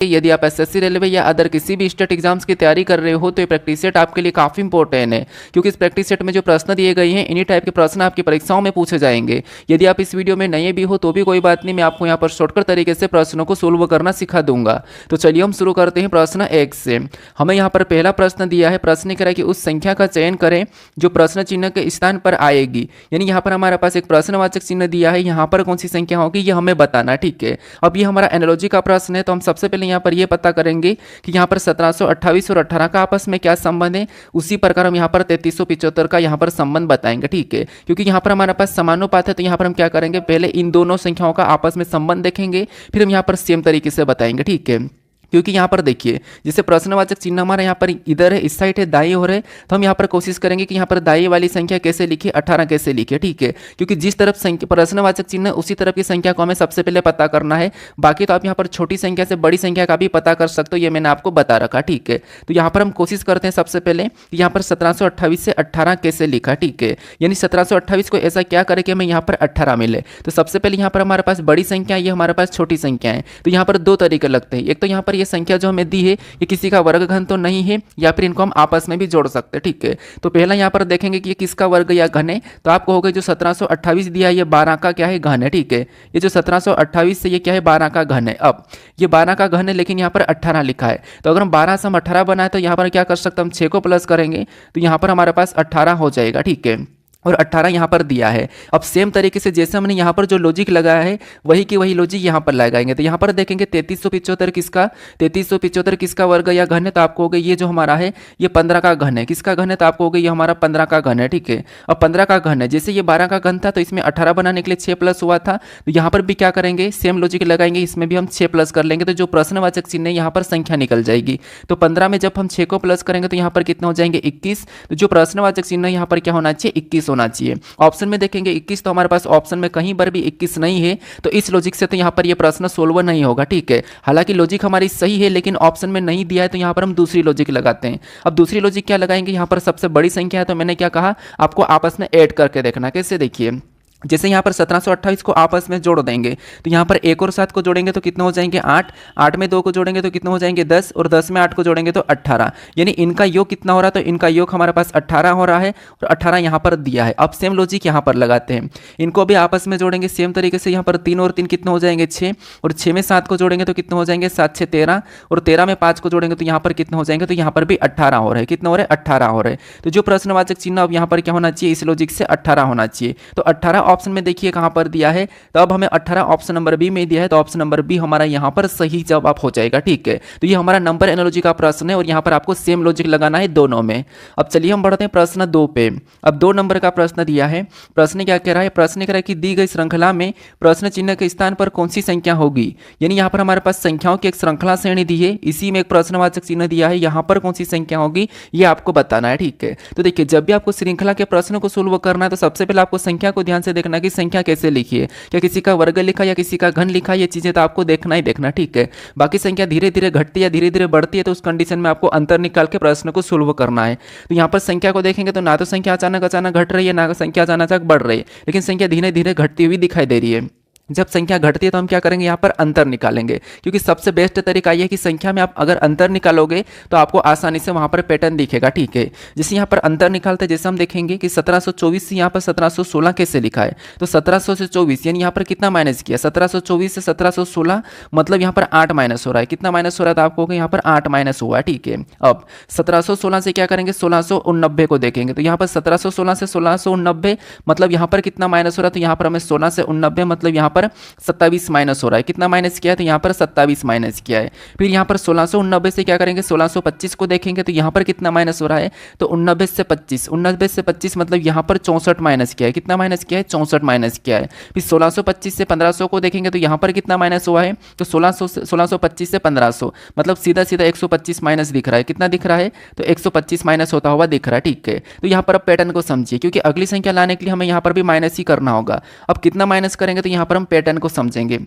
यदि आप SSC railway या अदर किसी भी स्टेट एग्जाम्स की तैयारी कर रहे हो तो ये प्रैक्टिस सेट आपके लिए काफ़ी इंपॉर्टेंट है, क्योंकि इस प्रैक्टिस सेट में जो प्रश्न दिए गए हैं इन्हीं टाइप के प्रश्न आपकी परीक्षाओं में पूछे जाएंगे। यदि आप इस वीडियो में नए भी हो तो भी कोई बात नहीं, मैं आपको यहाँ पर शॉर्टकट तरीके से प्रश्नों को सोल्व करना सिखा दूंगा। तो चलिए हम शुरू करते हैं प्रश्न 1 से। हमें यहाँ पर पहला प्रश्न दिया है, प्रश्न कह रहा है कि उस संख्या का चयन करें जो प्रश्न चिन्ह के स्थान पर आएगी। यानी यहाँ पर हमारे पास एक प्रश्नवाचक चिन्ह दिया है, यहाँ पर कौन सी संख्या होगी ये हमें बताना, ठीक है। अब ये हमारा एनालॉजी का प्रश्न है, तो हम सबसे पहले यहाँ पर ये पता करेंगे कि यहाँ पर 1728 और 18 का आपस में क्या संबंध है। उसी प्रकार हम यहाँ पर 3375 का यहाँ पर संबंध बताएंगे, ठीक है। क्योंकि यहाँ पर हमारे पास समानुपात है, तो यहाँ पर हम क्या करेंगे, पहले इन दोनों संख्याओं का आपस में संबंध देखेंगे, फिर हम यहाँ पर सेम तरीके से बताएंगे, ठीक है। क्योंकि यहाँ पर देखिए, जैसे प्रश्नवाचक चिन्ह हमारा यहाँ पर इधर है, इस साइड है, दाएं ओर है, तो हम यहाँ पर कोशिश करेंगे कि यहाँ पर दाएं वाली संख्या कैसे लिखिए, 18 कैसे लिखिए, ठीक है। क्योंकि जिस तरफ संख्या प्रश्नवाचक चिन्ह उसी तरफ की संख्या को हमें सबसे पहले पता करना है। बाकी तो आप यहाँ पर छोटी संख्या से बड़ी संख्या का भी पता कर सकते हो, ये मैंने आपको बता रखा, ठीक है। तो यहाँ पर हम कोशिश करते हैं सबसे पहले कि यहाँ पर 1728 से 18 कैसे लिखा, ठीक है। यानी 1728 को ऐसा क्या करें कि हमें यहाँ पर 18 मिले। तो सबसे पहले यहाँ पर हमारे पास बड़ी संख्या, ये हमारे पास छोटी संख्या है। तो यहाँ पर दो तरीके लगते हैं, एक तो यहाँ पर ये संख्या जो हमें है ये किसी का वर्ग घन तो नहीं है, या फिर इनको हम आपस में भी जोड़ सकते हैं, ठीक है। तो पहला यहाँ पर देखेंगे कि ये किसका वर्ग या घन है, तो आपको होगा जो 1728 दिया है ये 12 का क्या है, घन है, ठीक है। ये जो 1728 से ये क्या है, 12 का घन है। अब ये 12 का घन है, लेकिन यहाँ पर 18 लिखा है, तो अगर हम 12 से हम 18 बनाए तो यहाँ पर क्या कर सकते हैं, हम 6 को प्लस करेंगे तो यहाँ पर हमारे पास 18 हो जाएगा, ठीक है। और 18 यहाँ पर दिया है। अब सेम तरीके से जैसे हमने यहाँ पर जो लॉजिक लगाया है वही की वही लॉजिक यहाँ पर लगाएंगे। तो यहाँ पर देखेंगे 3375 किसका वर्ग या घन है, तो आपको हो गया ये जो हमारा है ये 15 का घन है। किसका घन है, तो आपको हो गया ये हमारा 15 का घन है, ठीक है। अब 15 का घन है, जैसे ये 12 का घन था तो इसमें 18 बनाने के लिए 6 प्लस हुआ था, तो यहाँ पर भी क्या करेंगे, सेम लॉजिक लगाएंगे, इसमें भी हम 6 प्लस कर लेंगे, तो जो प्रश्नवाचक चिन्ह है यहाँ पर संख्या निकल जाएगी। तो 15 में जब हम 6 को प्लस करेंगे तो यहाँ पर कितना हो जाएंगे, 21। तो जो प्रश्नवाचक चिन्ह यहाँ पर क्या होना चाहिए, 21 होना चाहिए। ऑप्शन में देखेंगे 21, तो हमारे पास ऑप्शन में कहीं पर भी 21 नहीं है, तो इस लॉजिक से तो यहाँ पर ये प्रश्न सोल्व नहीं होगा, ठीक है। हालांकि लॉजिक हमारी सही है लेकिन ऑप्शन में नहीं दिया है, तो यहाँ पर हम दूसरी लॉजिक लगाते हैं। अब दूसरी लॉजिक क्या लगाएंगे, यहाँ पर सबसे बड़ी संख्या है, तो मैंने क्या कहा आपको आपस में ऐड करके देखना। कैसे, देखिए जैसे यहाँ पर 1728 को आपस में जोड़ देंगे तो यहाँ पर 1 और 7 को जोड़ेंगे तो कितना हो जाएंगे 8, 8 में 2 को जोड़ेंगे तो कितना हो जाएंगे 10, और 10 में 8 को जोड़ेंगे तो 18। यानी इनका योग कितना हो रहा है, तो इनका योग हमारे पास 18 हो रहा है, और 18 यहाँ पर दिया है। अब सेम लॉजिक यहाँ पर लगाते हैं, इनको भी आपस में जोड़ेंगे सेम तरीके से। यहाँ पर 3 और 3 कितना हो जाएंगे 6, और 6 में 7 को जोड़ेंगे तो कितना हो जाएंगे 7 6 13, और 13 में 5 को जोड़ेंगे तो यहाँ पर कितना हो जाएंगे, तो यहाँ पर भी 18 हो रहा है। कितना हो रहा है, 18 हो रहा है। तो जो प्रश्नवाचक चिन्ह अब यहाँ पर क्या होना चाहिए, इस लॉजिक से 18 होना चाहिए। तो 18 ऑप्शन में देखिए कहाँ पर दिया है, तो अब हमें 18 ऑप्शन नंबर बी में दिया है, तो ऑप्शन नंबर बी हमारा यहाँ पर सही जवाब हो जाएगा, ठीक है। तो ये हमारा नंबर एनालॉजी का प्रश्न है, और यहाँ पर आपको सेम लॉजिक लगाना है दोनों में। अब चलिए हम बढ़ते हैं प्रश्न 2 पे। अब 2 नंबर का प्रश्न दिया है, प्रश्न क्या कह रहा है, प्रश्न कह रहा है कि दी गई श्रृंखला में प्रश्न चिन्ह के स्थान पर कौन सी संख्या होगी। यानी यहाँ पर हमारे पास संख्याओं की एक श्रृंखला श्रेणी दी है, इसी में एक प्रश्नवाचक चिन्ह दिया है, यहाँ पर कौन सी संख्या होगी ये आपको बताना है, ठीक है। तो देखिए जब भी आपको श्रृंखला के प्रश्न को सोल्व करना है तो सबसे पहले आपको संख्या को ध्यान से देखना कि संख्या कैसे लिखिए, क्या किसी का वर्ग लिखा या किसी का घन लिखा, ये चीजें तो आपको देखना ही देखना, ठीक है। बाकी संख्या धीरे धीरे घटती है या धीरे धीरे बढ़ती है, तो उस कंडीशन में आपको अंतर निकाल के प्रश्न को सोल्व करना है। तो यहाँ पर संख्या को देखेंगे तो ना तो संख्या अचानक अचानक घट रही है, ना संख्या अचानक बढ़ रही है, लेकिन संख्या धीरे धीरे घटती हुई दिखाई दे रही है। जब संख्या घटती है तो हम क्या करेंगे, यहाँ पर अंतर निकालेंगे, क्योंकि सबसे बेस्ट तरीका यह है कि संख्या में आप अगर अंतर निकालोगे तो आपको आसानी से वहां पर पैटर्न दिखेगा, ठीक है। जैसे यहाँ पर अंतर निकालते हैं, जैसे हम देखेंगे कि 1724 से यहाँ पर 1716 कैसे लिखा है, तो 1700 से 24 यानी यहाँ पर कितना माइनस किया, 1724 से 1716 मतलब यहाँ पर 8 माइनस हो रहा है। कितना माइनस हो रहा है, तो आपको यहाँ पर 8 माइनस हुआ है, ठीक है। अब 1716 से क्या करेंगे, 1689 को देखेंगे, तो यहाँ पर 1716 से 1689 मतलब यहाँ पर कितना माइनस हो रहा है, तो यहाँ पर हमें 16 से 89 मतलब यहाँ पर 27 माइनस हो रहा है। कितना माइनस किया है, तो यहाँ पर 27 माइनस किया है। फिर यहाँ पर 1689 से क्या करेंगे, 1625 को देखेंगे, तो यहाँ पर कितना माइनस हो रहा है, तो 89 से 25 मतलब यहाँ पर 64 माइनस किया है। कितना माइनस किया है, 64 माइनस किया है। फिर 1625 से 1500 को देखेंगे, तो यहाँ पर कितना माइनस हुआ है, तो 1625 से 1500 मतलब सीधा सीधा 125 माइनस दिख रहा है। कितना दिख रहा है, तो 125 माइनस होता हुआ दिख रहा है, ठीक है। तो यहाँ पर अब पैटर्न को समझिए, क्योंकि अगली संख्या लाने के लिए हमें यहाँ पर भी माइनस ही करना होगा। अब कितना माइनस करेंगे, तो यहाँ पर हम पैटर्न को समझेंगे।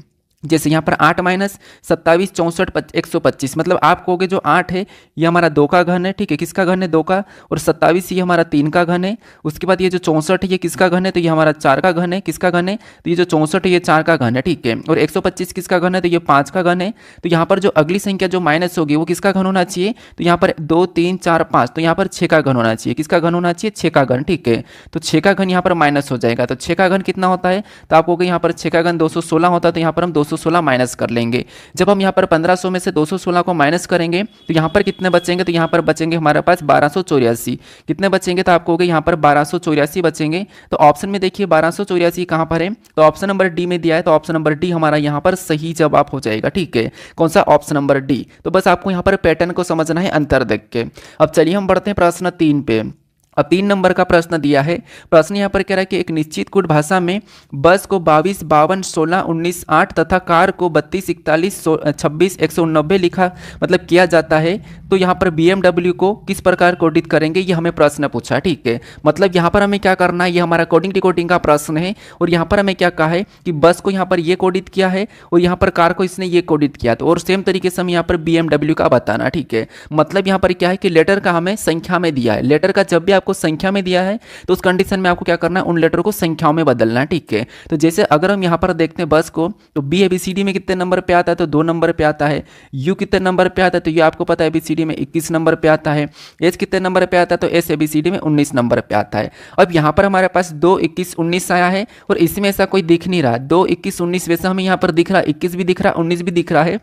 जैसे यहाँ पर 8 माइनस 27 64 125, मतलब आप कहोगे जो 8 है ये हमारा 2 का घन है, ठीक है, किसका घन है 2 का, और 27 ये हमारा 3 का घन है। उसके बाद ये जो 64 है ये किसका घन है, तो ये हमारा 4 का घन है, किसका घन है, तो ये जो 64 है ये 4 का घन है, ठीक है, और 125 किसका घन है, तो ये 5 का घन है। तो यहाँ पर जो अगली संख्या जो माइनस होगी वो किसका घन होना चाहिए, तो यहाँ पर 2 3 4 5, तो यहाँ पर 6 का घन होना चाहिए, किसका घन होना चाहिए, 6 का घन, ठीक है। तो 6 का घन यहाँ पर माइनस हो जाएगा, तो 6 का घन कितना होता है, तो आप कहोगे यहाँ पर 6 का घन 216 होता है, तो यहाँ पर हम 216 माइनस कर लेंगे। जब हम यहाँ पर 1500 में से 216 को माइनस करेंगे तो यहाँ पर कितने बचेंगे, तो यहाँ पर बचेंगे हमारे पास 1284। कितने बचेंगे, तो आप कहोगे यहाँ पर 1284 बचेंगे। तो ऑप्शन में देखिए 1284 कहाँ पर है, तो ऑप्शन नंबर डी में दिया है, तो ऑप्शन नंबर डी हमारा यहाँ पर सही जवाब हो जाएगा, ठीक है। कौन सा, ऑप्शन नंबर डी। तो बस आपको यहाँ पर पैटर्न को समझना है अंतर देख के। अब चलिए हम बढ़ते हैं प्रश्न 3 पे। अब 3 नंबर का प्रश्न दिया है। प्रश्न यहाँ पर कह रहा है कि एक निश्चित कूट भाषा में बस को 22 52 16 19 8 तथा कार को 32 41 26 190 लिखा मतलब किया जाता है, तो यहाँ पर BMW को किस प्रकार कोडित करेंगे, ये हमें प्रश्न पूछा, ठीक है। मतलब यहाँ पर हमें क्या करना है, ये हमारा कोडिंग डिकोडिंग का प्रश्न है, और यहाँ पर हमें क्या कहा है कि बस को यहाँ पर ये कोडित किया है और यहाँ पर कार को इसने ये कोडित किया, तो और सेम तरीके से हमें यहाँ पर BMW का बताना, ठीक है। मतलब यहाँ पर क्या है कि लेटर का हमें संख्या में दिया है, लेटर का जब भी आपको संख्या में दिया है तो उस कंडीशन में आपको क्या करना है, उन लेटर को संख्याओं में बदलना है, ठीक है। तो जैसे अगर हम यहाँ पर देखते हैं बस को, तो बी एबीसीडी में कितने नंबर पे आता है, तो 2 नंबर पे आता है। यू कितने नंबर पे आता है, तो ये आपको पता है एबीसीडी में 21 नंबर पे आता है। एस कितने नंबर पे आता है, तो एस एबीसीडी में 19 नंबर पे आता है। अब यहाँ पर हमारे पास 2 21 19 आया है और इसमें ऐसा कोई दिख नहीं रहा, 2 21 19 वैसा हमें यहाँ पर दिख रहा है, 21 भी दिख रहा है, 19 भी दिख रहा है,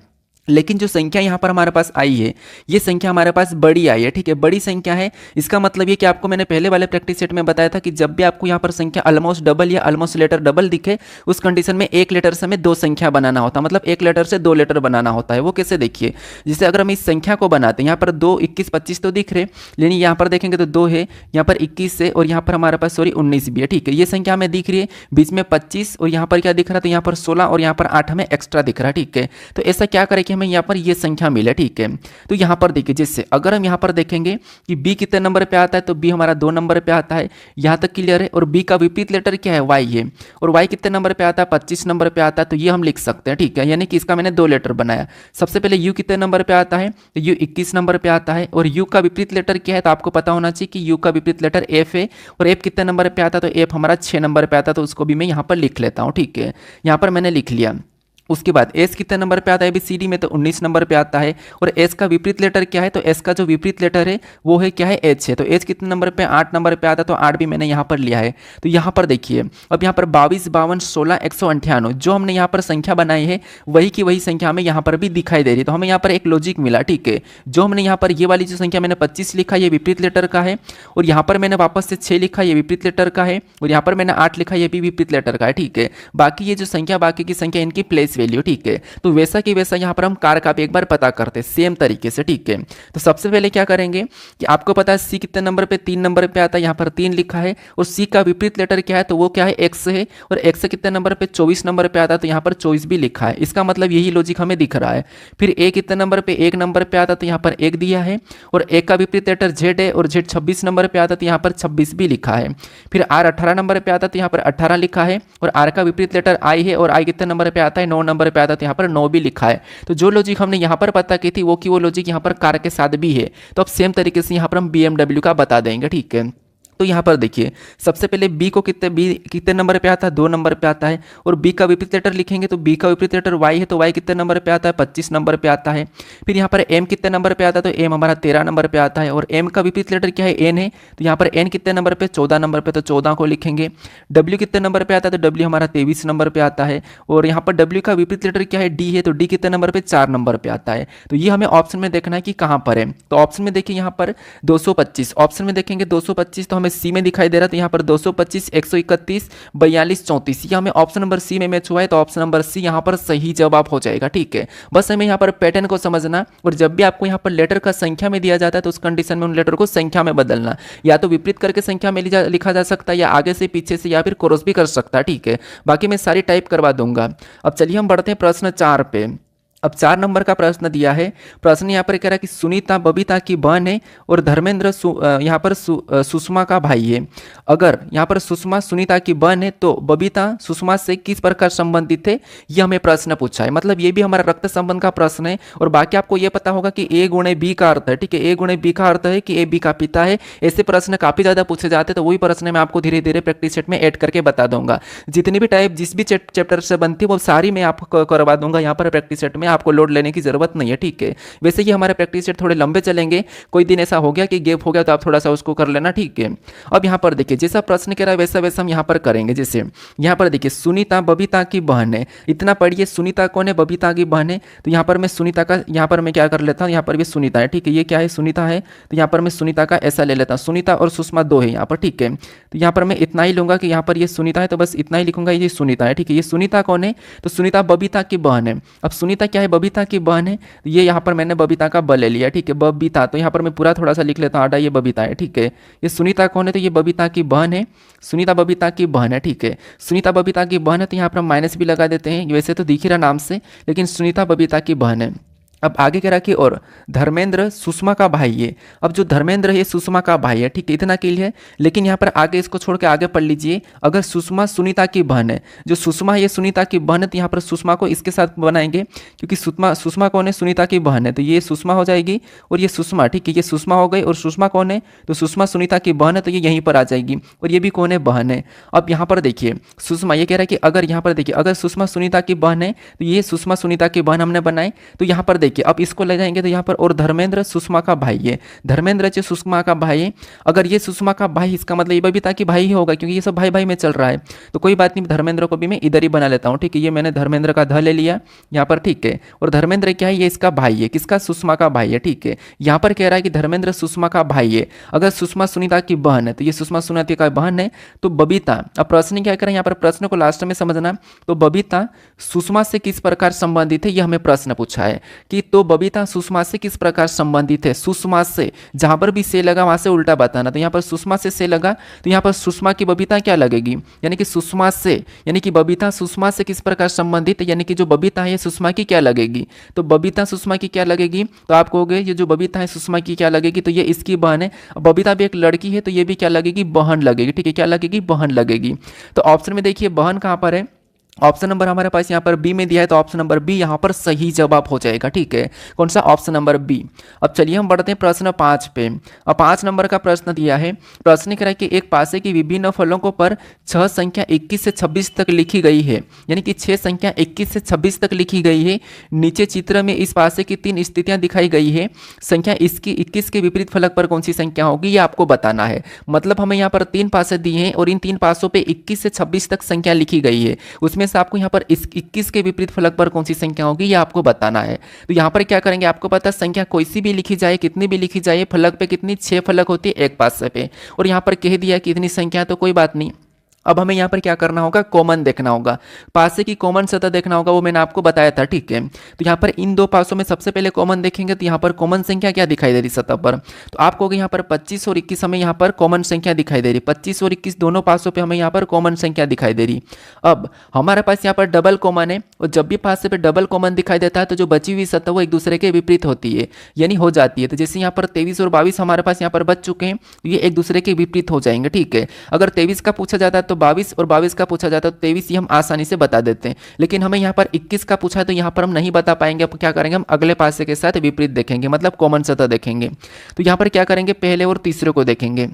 लेकिन जो संख्या यहाँ पर हमारे पास आई है ये संख्या हमारे पास बड़ी आई है, ठीक है, बड़ी संख्या है। इसका मतलब ये कि आपको मैंने पहले वाले प्रैक्टिस सेट में बताया था कि जब भी आपको यहाँ पर संख्या ऑलमोस्ट डबल या ऑलमोस्ट लेटर डबल दिखे उस कंडीशन में एक लेटर से हमें 2 संख्या बनाना होता है, मतलब एक लेटर से 2 लेटर बनाना होता है। वो कैसे, देखिए, जैसे अगर हम इस संख्या को बनाते हैं, यहाँ पर 2 21 25 तो दिख रहे, लेकिन यहाँ पर देखेंगे तो 2 है, यहाँ पर 21 है और यहाँ पर हमारे पास 19 भी है, ठीक है। ये संख्या हमें दिख रही है, बीच में 25 और यहाँ पर क्या दिख रहा है, तो यहाँ पर 16 और यहाँ पर 8 हमें एक्स्ट्रा दिख रहा है, ठीक है। तो ऐसा क्या करें कि हमें यहाँ पर ये संख्या मिले, ठीक है। तो यहाँ पर देखिए, जैसे अगर हम यहाँ पर देखेंगे कि बी कितने नंबर पे आता है, तो बी हमारा 2 नंबर पे आता है, यहाँ तक क्लियर है। और बी का विपरीत लेटर क्या है, वाई है, और वाई कितने नंबर पे आता है, 25 नंबर पे आता है, तो ये हम लिख सकते हैं, ठीक है। यानी कि इसका मैंने 2 लेटर बनाया। सबसे पहले यू कितने नंबर पे आता है, तो यू 21 नंबर पे आता है, और यू का विपरीत लेटर क्या है, तो आपको पता होना चाहिए कि यू का विपरीत लेटर एफ है, और एफ कितने नंबर पे आता है, तो एफ हमारा 6 नंबर पे आता है, तो उसको भी मैं यहाँ पर लिख लेता हूँ, ठीक है। यहाँ पर मैंने लिख लिया। उसके बाद एस कितने नंबर पे आता है एबीसीडी में, तो 19 नंबर पे आता है, और एस का विपरीत लेटर क्या है, तो एस का जो विपरीत लेटर है वो है क्या है, एच है। तो एच कितने नंबर पे, 8 नंबर पे आता है, तो 8 भी मैंने यहाँ पर लिया है। तो यहाँ पर देखिए, अब यहाँ पर 22 52 16 198 जो हमने यहाँ पर संख्या बनाई है वही की वही संख्या हमें यहाँ पर भी दिखाई दे रही है। तो हमें यहाँ पर एक लॉजिक मिला, ठीक है। जो हमने यहाँ पर ये वाली जो संख्या मैंने 25 लिखा ये विपरीत लेटर का है, और यहाँ पर मैंने वापस से 6 लिखा ये विपरीत लेटर का है, और यहाँ पर मैंने 8 लिखा ये भी विपरीत लेटर का है, ठीक है। बाकी ये जो संख्या बाकी की संख्या इनकी प्लेस वैल्यू, ठीक है। तो वैसा कि वैसा यहाँ पर हम कार का भी एक बार पता करते हैं सेम तरीके से, ठीक है। तो सबसे पहले क्या करेंगे कि आपको पता है सी कितने नंबर पे, 3 नंबर पे आता है, यहाँ पर 3 लिखा है, और सी का विपरीत लेटर क्या है, तो वो क्या है, एक्स है, और एक्स कितने नंबर पे, 24 नंबर पे आता है, तो यहाँ पर 24 भी लिखा है। इसका मतलब यही लॉजिक हमें दिख रहा है। फिर ए कितने नंबर पे, 1 नंबर पे आता है, तो यहाँ पर 1 दिया है, और एक का विपरीत लेटर जेड है, और जेड 26 नंबर पे आता है, तो यहाँ पर 26 भी लिखा है। फिर आर 18 नंबर पे आता है, तो यहाँ पर 18 लिखा है, और आर का विपरीत लेटर आई है, और आई कितने नंबर पे आता है, 9 नंबर पे आता है, तो यहाँ पर 9 भी लिखा है। तो जो लॉजिक हमने यहाँ पर पता की थी वो लॉजिक यहाँ पर कार के साथ भी है। तो अब सेम तरीके से यहाँ पर हम BMW का बता देंगे, ठीक है। तो यहाँ पर देखिए, सबसे पहले बी कितने नंबर पे आता है, 2 नंबर पे आता है, और बी का विपरीत लेटर लिखेंगे तो बी का विपरीत लेटर वाई है, तो वाई कितने नंबर पे आता है, 25 नंबर पे आता है। फिर यहाँ पर एम कितने नंबर पे आता है, तो एम हमारा 13 नंबर पे आता है, और एम का विपरीत लेटर क्या है, एन है, तो यहाँ पर एन कितने नंबर पे, 14 नंबर पे, तो 14 को लिखेंगे। डब्ल्यू कितने नंबर पे आता है, तो डब्ल्यू हमारा 23 नंबर पे आता है, और यहाँ पर डब्ल्यू का विपरीत लेटर क्या है, डी है, तो डी कितने नंबर पे, 4 नंबर पे आता है। तो ये हमें ऑप्शन में देखना है कि कहाँ पर है। तो ऑप्शन में देखिए यहाँ पर 225, ऑप्शन में देखेंगे 225 तो हमें सी में दिखाई दे रहा है, तो यहाँ पर 225 131 42 34 ये हमें ऑप्शन नंबर सी में मैच हुआ है, तो ऑप्शन नंबर सी यहाँ पर सही जवाब हो जाएगा, ठीक है। बस हमें यहाँ पर पैटर्न को समझना, और जब भी आपको यहाँ पर लेटर का संख्या में दिया जाता है तो उस कंडीशन में उन लेटर को संख्या में बदलना, या तो विपरीत करके संख्या में लिखा जा सकता है, या आगे से पीछे से, या फिर क्रॉस भी कर सकता है, ठीक है। बाकी मैं सारी टाइप करवा दूंगा। अब चलिए हम बढ़ते हैं प्रश्न 4 पे। अब 4 नंबर का प्रश्न दिया है। प्रश्न यहाँ पर कह रहा है कि सुनीता बबीता की बहन है और धर्मेंद्र यहाँ पर सुषमा का भाई है। अगर यहाँ पर सुषमा सुनीता की बहन है तो बबीता सुषमा से किस प्रकार संबंधित है, ये हमें प्रश्न पूछा है। मतलब ये भी हमारा रक्त संबंध का प्रश्न है। और बाकी आपको ये पता होगा कि ए गुणे बी का अर्थ है, ठीक है, ए गुणे बी का अर्थ है कि ए बी का पिता है। ऐसे प्रश्न काफी ज्यादा पूछे जाते हैं, तो वही प्रश्न मैं आपको धीरे धीरे प्रैक्टिस सेट में ऐड करके बता दूंगा। जितनी भी टाइप जिस भी चैप्टर से बनती है वो सारी मैं आपको करवा दूंगा यहाँ पर प्रैक्टिस सेट में, आपको लोड लेने की जरूरत नहीं है, ठीक है। वैसे ही हमारे प्रैक्टिस सेट थोड़े लंबे चलेंगे, कोई दिन ऐसा हो गया कि गैप हो गया तो आप थोड़ा सा उसको कर लेना, ठीक है। अब यहाँ पर देखिए जैसा प्रश्न कह रहा है वैसा वैसा हम यहाँ पर करेंगे। जैसे यहाँ पर देखिए सुनीता बबीता की बहन है, इतना पढ़िए सुनीता कौन है, बबीता की बहन है। तो यहाँ पर मैं सुनीता का यहाँ पर मैं क्या कर लेता हूँ, यहाँ पर भी सुनीता है, ठीक है, ये क्या है सुनीता है। तो यहाँ पर मैं सुनीता का ऐसा ले लेता हूँ, सुनीता और सुषमा दो है यहाँ पर, ठीक है। तो यहाँ पर मैं इतना ही लूंगा कि यहाँ पर ये सुनीता है तो बस इतना ही लिखूंगा, ये सुनीता है, ठीक है। ये सुनीता कौन है, तो सुनीता बबीता की बहन है। अब सुनीता क्या है, बबीता की बहन है। तो ये यहाँ पर मैंने बबीता का ब ले लिया, ठीक है, बबीता। तो यहाँ पर मैं पूरा थोड़ा सा लिख लेता हूँ, आडा ये बबीता है, ठीक है। ये सुनीता कौन है, तो ये बबीता की बहन है, सुनीता बबीता की बहन है, ठीक है। सुनीता बबीता की बहन है तो यहाँ पर हम माइनस भी लगा देते हैं, वैसे तो दिख ही रहा नाम से, लेकिन सुनीता बबीता की बहन है। अब आगे कह रहा कि और धर्मेंद्र सुषमा का भाई है। अब जो धर्मेंद्र है सुषमा का भाई है, ठीक है, इतना क्लियर है। लेकिन यहाँ पर आगे इसको छोड़ के आगे पढ़ लीजिए, अगर सुषमा सुनीता की बहन है, जो सुषमा है ये सुनीता की बहन है, तो यहाँ पर सुषमा को इसके साथ बनाएंगे, क्योंकि सुषमा कौन है, सुनीता की बहन है, तो ये सुषमा हो जाएगी और ये सुषमा, ठीक है, ये सुषमा हो गई। और सुषमा कौन है, तो सुषमा सुनीता की बहन है, तो ये यहीं पर आ जाएगी। और ये भी कौन है, बहन है। अब यहाँ पर देखिए सुषमा, ये कह रहा है कि अगर यहाँ पर देखिए अगर सुषमा सुनीता की बहन है तो ये सुषमा सुनीता की बहन हमने बनाई। तो यहाँ पर देखिए अब इसको ले जाएंगे तो यहाँ पर और धर्मेंद्र सुषमा का भाई है, धर्मेंद्र जो सुषमा का भाई है। अगर ये सुषमा का भाई, इसका मतलब ये बबीता की भाई ही होगा, क्योंकि ये सब भाई भाई में चल रहा है। तो कोई बात नहीं, धर्मेंद्र को भी मैं इधर ही बना लेता हूँ, ठीक है। ये मैंने धर्मेंद्र का ध ले लिया यहाँ पर, ठीक है। और धर्मेंद्र क्या है, ये इसका भाई है, किसका, सुषमा का भाई है, ठीक है। यहाँ पर कह रहा है कि धर्मेंद्र सुषमा का भाई है। अगर सुषमा सुनीता की बहन है तो ये सुषमा सुनीता का बहन है, तो बबीता, अब प्रश्न क्या करें यहाँ पर, प्रश्न को लास्ट में समझना। तो बबीता सुषमा से किस प्रकार संबंधित है, ये हमें प्रश्न पूछा है कि तो बबीता सुषमा से किस प्रकार संबंधित है। सुषमा से, जहां पर भी से लगा वहां से उल्टा बताना। तो यहाँ पर सुषमा से लगा तो यहाँ पर सुषमा की बबीता क्या लगेगी, यानी कि सुषमा से, यानी कि बबीता सुषमा से किस प्रकार संबंधित है, यानी कि जो बबीता है ये सुषमा की क्या लगेगी। तो बबीता सुषमा की क्या लगेगी, तो आप कहोगे ये जो बबीता है सुषमा की क्या लगेगी, तो ये इसकी बहन है। बबीता भी एक लड़की है तो ये भी क्या लगेगी, बहन लगेगी, ठीक है, क्या लगेगी, बहन लगेगी। तो ऑप्शन में देखिए बहन कहाँ पर है, ऑप्शन नंबर हमारे पास यहाँ पर बी में दिया है, तो ऑप्शन नंबर बी यहाँ पर सही जवाब हो जाएगा, ठीक है। कौन सा, ऑप्शन नंबर बी। अब चलिए हम बढ़ते हैं प्रश्न 5 पे। अब 5 नंबर का प्रश्न दिया है। प्रश्न कह रहा है कि एक पासे की विभिन्न फलकों पर 6 संख्या 21 से 26 तक लिखी गई है, यानी कि 6 संख्या 21 से 26 तक लिखी गई है। नीचे चित्र में इस पासे की 3 स्थितियां दिखाई गई है। संख्या इसकी 21 के विपरीत फलक पर कौन सी संख्या होगी, ये आपको बताना है। मतलब हमें यहाँ पर 3 पासे दिए हैं और इन 3 पासों पे 21 से 26 तक संख्या लिखी गई है। उसमें से आपको यहाँ पर इस 21 के विपरीत फलक पर कौन सी संख्या होगी, ये आपको बताना है। तो यहाँ पर क्या करेंगे, आपको पता है संख्या कोई सी भी लिखी जाए, कितनी भी लिखी जाए, फलक पे कितनी, 6 फलक होती है एक पासे पे। और यहाँ पर कह दिया कि इतनी संख्या, तो कोई बात नहीं। अब हमें यहाँ पर क्या करना होगा, कॉमन देखना होगा, पासे की कॉमन सतह देखना होगा, वो मैंने आपको बताया था, ठीक है। तो यहाँ पर इन 2 पासों में सबसे पहले कॉमन देखेंगे, तो यहाँ पर कॉमन संख्या क्या दिखाई दे रही सतह पर, तो आपको यहाँ पर 25 और 21 हमें यहाँ पर कॉमन संख्या दिखाई दे रही, 25 और 21 दोनों पासों पे हमें यहाँ पर कॉमन संख्या दिखाई दे रही। अब हमारे पास यहाँ पर डबल कॉमन है, और जब भी पासे पे डबल कॉमन दिखाई देता है तो जो बची हुई सतह वो एक दूसरे के विपरीत होती है, यानी हो जाती है। तो जैसे यहाँ पर 23 और 22 हमारे पास यहाँ पर बच चुके हैं, तो ये एक दूसरे के विपरीत हो जाएंगे, ठीक है। अगर 23 का पूछा जाता है तो 22 और 22 का पूछा जाता है तो 23 ही हम आसानी से बता देते हैं। लेकिन हमें यहाँ पर 21 का पूछा है तो यहाँ पर हम नहीं बता पाएंगे। अब क्या करेंगे, हम अगले पासे के साथ विपरीत देखेंगे, मतलब कॉमन सतह देखेंगे। तो यहाँ पर क्या करेंगे, पहले और तीसरे को देखेंगे।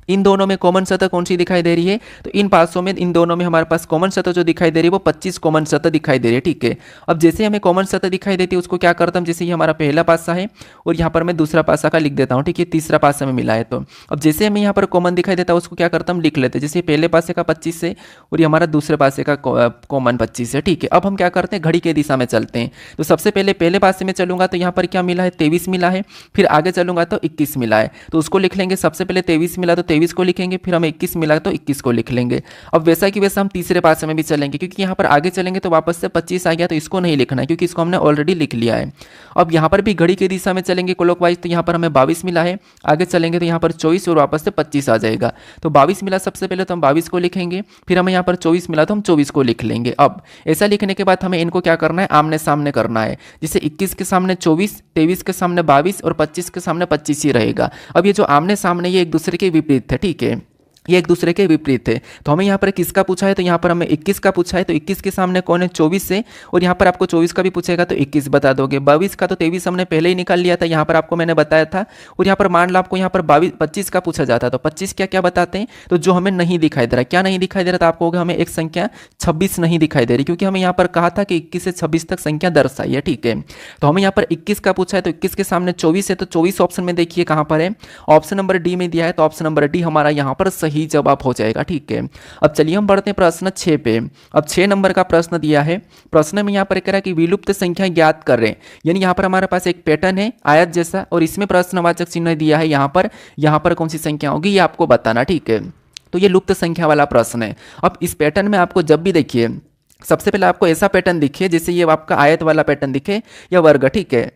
इन दोनों में कॉमन सतह कौन सी दिखाई दे रही है, तो इन पासों में इन दोनों में हमारे पास कॉमन सतह जो दिखाई दे रही है वो 25 कॉमन सतह दिखाई दे रही है, ठीक है। अब जैसे हमें कॉमन सतह दिखाई देती है उसको क्या करता हूँ, जैसे ये हमारा पहला पासा है और यहाँ पर मैं दूसरा पासा का लिख देता हूँ, ठीक है, तीसरा पासा में मिला है। तो अब जैसे हमें यहाँ पर कॉमन दिखाई देता है उसको क्या करता हम लिख लेते हैं, जैसे पहले पासे का 25 है और ये हमारा दूसरे पासे का कॉमन 25 है, ठीक है। अब हम क्या करते हैं, घड़ी के दिशा में चलते हैं। तो सबसे पहले पहले पासे में चलूंगा तो यहाँ पर क्या मिला है, 23 मिला है। फिर आगे चलूंगा तो 21 मिला है, तो उसको लिख लेंगे। सबसे पहले 23 मिला तो 23 को लिखेंगे, फिर हमें 21 मिला तो 21 को लिख लेंगे। अब वैसा कि वैसा हम तीसरे पासे में भी चलेंगे, क्योंकि यहाँ पर आगे चलेंगे तो वापस से 25 आ गया, तो इसको नहीं लिखना है क्योंकि इसको हमने ऑलरेडी लिख लिया है। अब यहाँ पर भी घड़ी की दिशा में चलेंगे क्लॉकवाइज, तो यहाँ पर हमें 22 मिला है, आगे चलेंगे तो यहाँ पर 24 और वापस से 25 आ जाएगा। तो 22 मिला सबसे पहले तो हम 22 को लिखेंगे, फिर हमें यहाँ पर 24 मिला तो हम 24 को लिख लेंगे। अब ऐसा लिखने के बाद हमें इनको क्या करना है, आमने सामने करना है। जैसे 21 के सामने 24, 23 के सामने 22 और 25 के सामने 25 ही रहेगा। अब ये जो आमने सामने ये एक दूसरे के विपरीत है, ठीक है, ये एक दूसरे के विपरीत है। तो हमें यहाँ पर किसका पूछा है, तो यहाँ पर हमें 21 का पूछा है, तो 21 के सामने कौन है, 24 से, और यहाँ पर आपको 24 का भी पूछेगा तो 21 बता दोगे। 22 का तो 23 हमने पहले ही निकाल लिया था, यहाँ पर आपको मैंने बताया था। और यहाँ पर मान लो आपको यहाँ पर 25 का पूछा जाता है, तो 25 क्या क्या बताते हैं, तो जो हमें नहीं दिखाई दे रहा, क्या नहीं दिखाई दे रहा, तो आपको होगा हमें एक संख्या 26 नहीं दिखाई दे रही, क्योंकि हमें यहाँ पर कहा था कि 21 से 26 तक संख्या दर्शाई है, ठीक है। तो हमें यहाँ पर 21 का पूछा है, तो 21 के सामने 24 है, तो 24 ऑप्शन में देखिए कहाँ पर है, ऑप्शन नंबर डी में दिया है, तो ऑप्शन नंबर डी हमारा यहाँ पर सही जवाब हो जाएगा, ठीक है। अब चलिए हम बढ़ते हैं प्रश्न 6 पे। अब 6 नंबर का प्रश्न दिया है, प्रश्न में यहाँ पर कह रहा है कि विलुप्त संख्या ज्ञात कर रहे हैं, यानी यहाँ पर हमारे पास एक पैटर्न है आयत जैसा, और इसमें प्रश्नवाचक चिन्ह दिया है, यहाँ पर कौन सी संख्या होगी ये आपको बताना, ठीक है। तो ये लुप्त संख्या वाला प्रश्न है। अब इस पैटर्न में आपको जब भी देखिए, सबसे पहले आपको ऐसा पैटर्न दिखे जैसे ये आपका आयत वाला पैटर्न दिखे या वर्ग, ठीक है।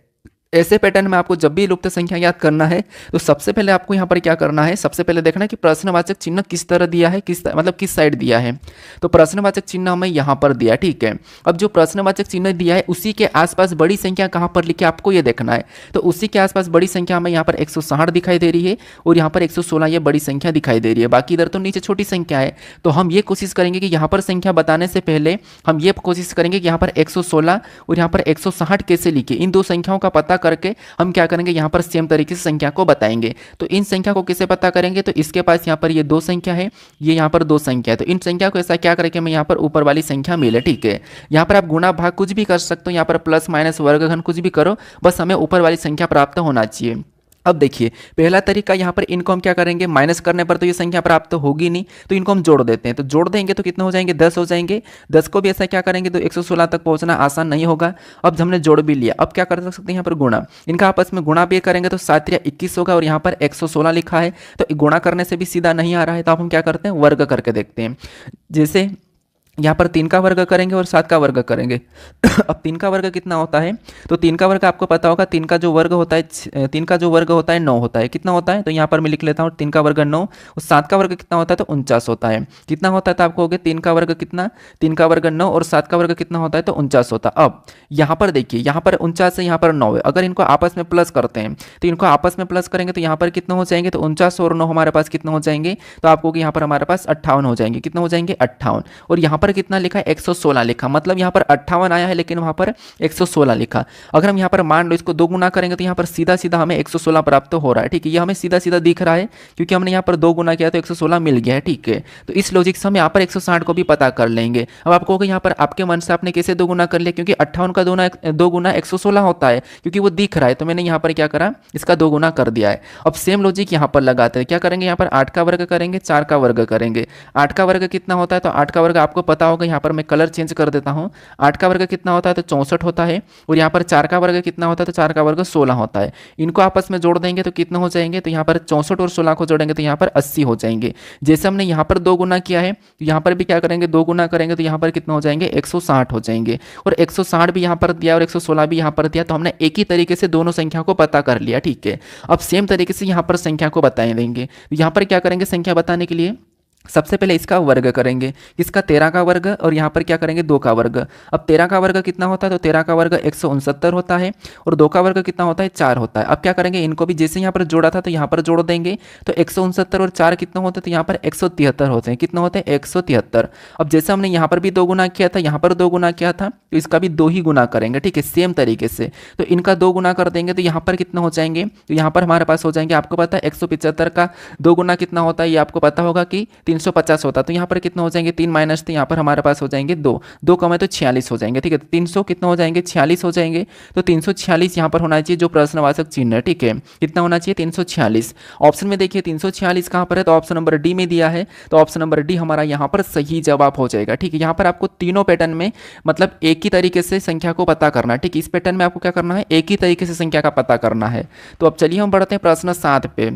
ऐसे पैटर्न में आपको जब भी लुप्त संख्या याद करना है तो सबसे पहले आपको यहाँ पर क्या करना है, सबसे पहले देखना है कि प्रश्नवाचक चिन्ह किस तरह दिया है, मतलब किस साइड दिया है। तो प्रश्नवाचक चिन्ह हमें यहाँ पर दिया, ठीक है। अब जो प्रश्नवाचक चिन्ह दिया है उसी के आसपास बड़ी संख्या कहाँ पर लिखे आपको ये देखना है। तो उसी के आसपास बड़ी संख्या हमें यहाँ पर 160 दिखाई दे रही है और यहाँ पर 116 ये बड़ी संख्या दिखाई दे रही है, बाकी इधर तो नीचे छोटी संख्या है। तो हम ये कोशिश करेंगे कि यहाँ पर संख्या बताने से पहले हम ये कोशिश करेंगे कि यहाँ पर 116 और यहाँ पर 160 कैसे लिखे, इन दो संख्याओं का पता करके हम क्या करेंगे, यहाँ पर सेम तरीके से संख्या को बताएंगे। तो इन संख्या को कैसे पता करेंगे, तो इसके पास यहाँ पर ये 2 संख्या है, ये यहाँ पर 2 संख्या है, तो इन संख्या को ऐसा क्या करेंगे, हमें यहाँ पर ऊपर वाली संख्या मिले, ठीक है। यहाँ पर आप गुणा भाग कुछ भी कर सकते हो, यहाँ पर प्लस माइनस वर्गघन कुछ भी करो, बस हमें ऊपर वाली संख्या प्राप्त होना चाहिए। अब देखिए पहला तरीका यहाँ पर इनको हम क्या करेंगे, माइनस करने पर तो ये संख्या प्राप्त तो होगी नहीं, तो इनको हम जोड़ देते हैं। तो जोड़ देंगे तो कितने हो जाएंगे, 10 हो जाएंगे। 10 को भी ऐसा क्या करेंगे तो 116 तक पहुंचना आसान नहीं होगा। अब हमने जोड़ भी लिया, अब क्या कर सकते हैं यहाँ पर गुणा, इनका आपस में गुणा भी करेंगे तो 7 या 21 होगा और यहाँ पर 116 लिखा है, तो गुणा करने से भी सीधा नहीं आ रहा है, तो अब हम क्या करते हैं वर्ग करके देखते हैं। जैसे यहाँ पर 3 का वर्ग करेंगे और 7 का वर्ग करेंगे। अब 3 का वर्ग कितना होता है, तो 3 का वर्ग आपको पता होगा, 3 का जो वर्ग होता है 3 का जो वर्ग होता है 9 होता है, कितना होता है, तो यहाँ पर मैं लिख लेता हूँ 3 का वर्ग 9, और 7 का वर्ग कितना होता है, तो 49 होता है। कितना होता है, तो आपको हो गया 3 का वर्ग कितना, 3 का वर्ग 9 और 7 का वर्ग कितना होता है, तो 49 होता है। अब यहाँ पर देखिए, यहाँ पर 49 है, यहाँ पर 9 है, अगर इनको आपस में प्लस करते हैं तो इनको आपस में प्लस करेंगे तो यहाँ पर कितना हो जाएंगे, तो 49 और 9 हमारे पास कितना हो जाएंगे, तो आपको यहाँ पर हमारे पास 58 हो जाएंगे। कितना हो जाएंगे, 58, और यहाँ पर कितना लिखा है, 116 लिखा, मतलब यहाँ पर 58 आया है लेकिन वहाँ पर 116 लिखा। अगर हम यहाँ पर मान लो इसको 2 गुना करेंगे तो यहाँ पर सीधा सीधा हमें 116 प्राप्त हो रहा है, ठीक है। ये हमें सीधा सीधा दिख रहा है क्योंकि हमने यहाँ पर 2 गुना किया तो 116 मिल गया है, ठीक है। तो इस लॉजिक से हम यहाँ पर 160 को भी पता कर लेंगे। अब आपको होगा यहाँ पर आपके मन से आपने कैसे 2 गुना कर लिया, क्योंकि 58 का 2 गुना 116 होता है, क्योंकि वो दिख रहा है, तो मैंने यहाँ पर क्या करा, इसका 2 गुना कर दिया है। अब सेम लॉजिक यहाँ पर लगाते हैं, क्या करेंगे, यहाँ पर 8 का वर्ग करेंगे, 4 का वर्ग करेंगे। 8 का वर्ग कितना होता है, तो 8 का वर्ग आपको पता होगा, यहाँ पर मैं कलर चेंज कर देता हूँ। 8 का वर्ग कितना होता है, तो 64 होता है, और यहाँ पर 4 का वर्ग कितना होता है, तो 4 का वर्ग 16 होता है। इनको आपस में जोड़ देंगे तो कितने हो जाएंगे, तो यहाँ पर 64 और 16 को जोड़ेंगे तो यहाँ पर 80 हो जाएंगे। जैसे हमने यहाँ पर 2 गुना किया है, तो यहाँ पर भी क्या करेंगे, 2 गुना करेंगे तो यहाँ पर कितना हो जाएंगे, 160 हो जाएंगे, और 160 भी यहाँ पर दिया और 116 भी यहाँ पर दिया, तो हमने एक ही तरीके से दोनों संख्या को पता कर लिया, ठीक है। अब सेम तरीके से यहाँ पर संख्या को बताए देंगे। यहाँ पर क्या करेंगे, संख्या बताने के लिए सबसे पहले इसका वर्ग करेंगे, किसका, 13 का वर्ग, और यहाँ पर क्या करेंगे, 2 का वर्ग। अब 13 का वर्ग कितना होता है, तो 13 का वर्ग 169 होता है, और 2 का वर्ग कितना होता है, 4 होता है। अब क्या करेंगे, इनको भी जैसे यहाँ पर जोड़ा था तो यहाँ पर जोड़ देंगे, तो 169 और 4 कितना होता है, तो यहाँ पर 173 होते हैं। कितना होते हैं, 173। अब जैसे हमने यहाँ पर भी 2 गुना किया था, यहाँ पर 2 गुना किया था, तो इसका भी 2 ही गुना करेंगे, ठीक है, सेम तरीके से। तो इनका 2 गुना कर देंगे तो यहाँ पर कितना हो जाएंगे, तो यहाँ पर हमारे पास हो जाएंगे, आपको पता है 175 का 2 गुना कितना होता है, ये आपको पता होगा कि 350 होता है। तो यहाँ पर कितना हो जाएंगे, 3 माइनस, तो यहाँ पर हमारे पास हो जाएंगे 2 कम है तो 46 हो जाएंगे, ठीक है। 300 कितना हो जाएंगे, 46 हो जाएंगे, तो 346 यहाँ पर होना चाहिए जो प्रश्नवाचक चिन्ह है, ठीक है। कितना होना चाहिए, 346। ऑप्शन में देखिए 346 कहाँ पर है, तो ऑप्शन नंबर डी में दिया है, तो ऑप्शन नंबर डी हमारा यहाँ पर सही जवाब हो जाएगा, ठीक है। यहाँ पर आपको तीनों पैटर्न में मतलब एक ही तरीके से संख्या को पता करना है, ठीक है। इस पैटर्न में आपको क्या करना है, एक ही तरीके से संख्या का पता करना है। तो अब चलिए हम बढ़ते हैं प्रश्न 7 पे।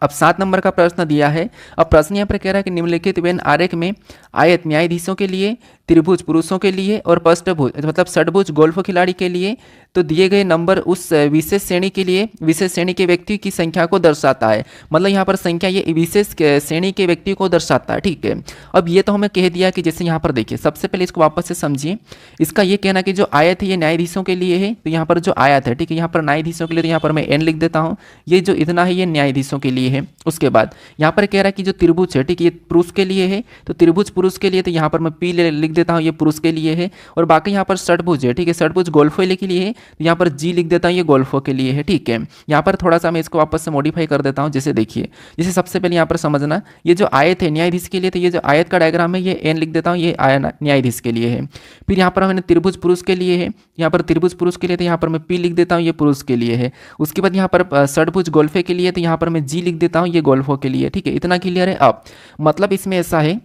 अब 7 नंबर का प्रश्न दिया है। अब प्रश्न यहाँ पर कह रहा है कि निम्नलिखित वेन आरेख में आयत न्यायाधीशों के लिए, त्रिभुज पुरुषों के लिए और पष्टभुज मतलब षटभुज गोल्फ खिलाड़ी के लिए तो दिए गए नंबर उस विशेष श्रेणी के लिए विशेष श्रेणी के व्यक्ति की संख्या को दर्शाता है। मतलब यहाँ पर संख्या ये विशेष श्रेणी के व्यक्ति को दर्शाता है, ठीक है। अब ये तो हमें कह दिया कि जैसे यहाँ पर देखिए, सबसे पहले इसको वापस से समझिए। इसका ये कहना कि जो आयत है ये न्यायाधीशों के लिए है, तो यहाँ पर जो आयत है, ठीक है, यहाँ पर न्यायाधीशों के लिए, तो यहाँ पर मैं n लिख देता हूँ। ये जो इतना है ये न्यायाधीशों के लिए है। उसके बाद यहाँ पर कह रहा है कि जो त्रिभुज है, ठीक है, ये पुरुष के लिए है, तो त्रिभुज पुरुष के लिए, तो यहाँ पर मैं p लिख देता हूँ, ये पुरुष के लिए है। और बाकी यहाँ पर षटभुज है, ठीक है, षटभुज गोल्फो के लिए है, तो यहाँ पर g लिख देता हूँ, ये गोल्फो के लिए है, ठीक है। यहाँ पर थोड़ा सा मैं इसको वापस से मॉडिफाई कर देता हूँ। जैसे देखिए, जैसे सबसे पहले यहाँ पर समझना, ये जो आयत है न्यायाधीश के लिए, तो ये जो आयत का डायग्राम है ये n लिख देता हूँ, ये न्यायाधीश के लिए है। फिर यहाँ पर मैंने त्रिभुज पुरुष के लिए है, यहाँ पर त्रिभुज पुरुष के लिए, तो यहाँ पर मैं p लिख देता हूँ, ये पुरुष के लिए है। उसके बाद यहाँ पर षटभुज गोल्फे के लिए, तो यहाँ पर मैं g लिख देता हूँ, ये गोल्फो के लिए, ठीक है। इतना क्लियर है। अब मतलब इसमें ऐसा है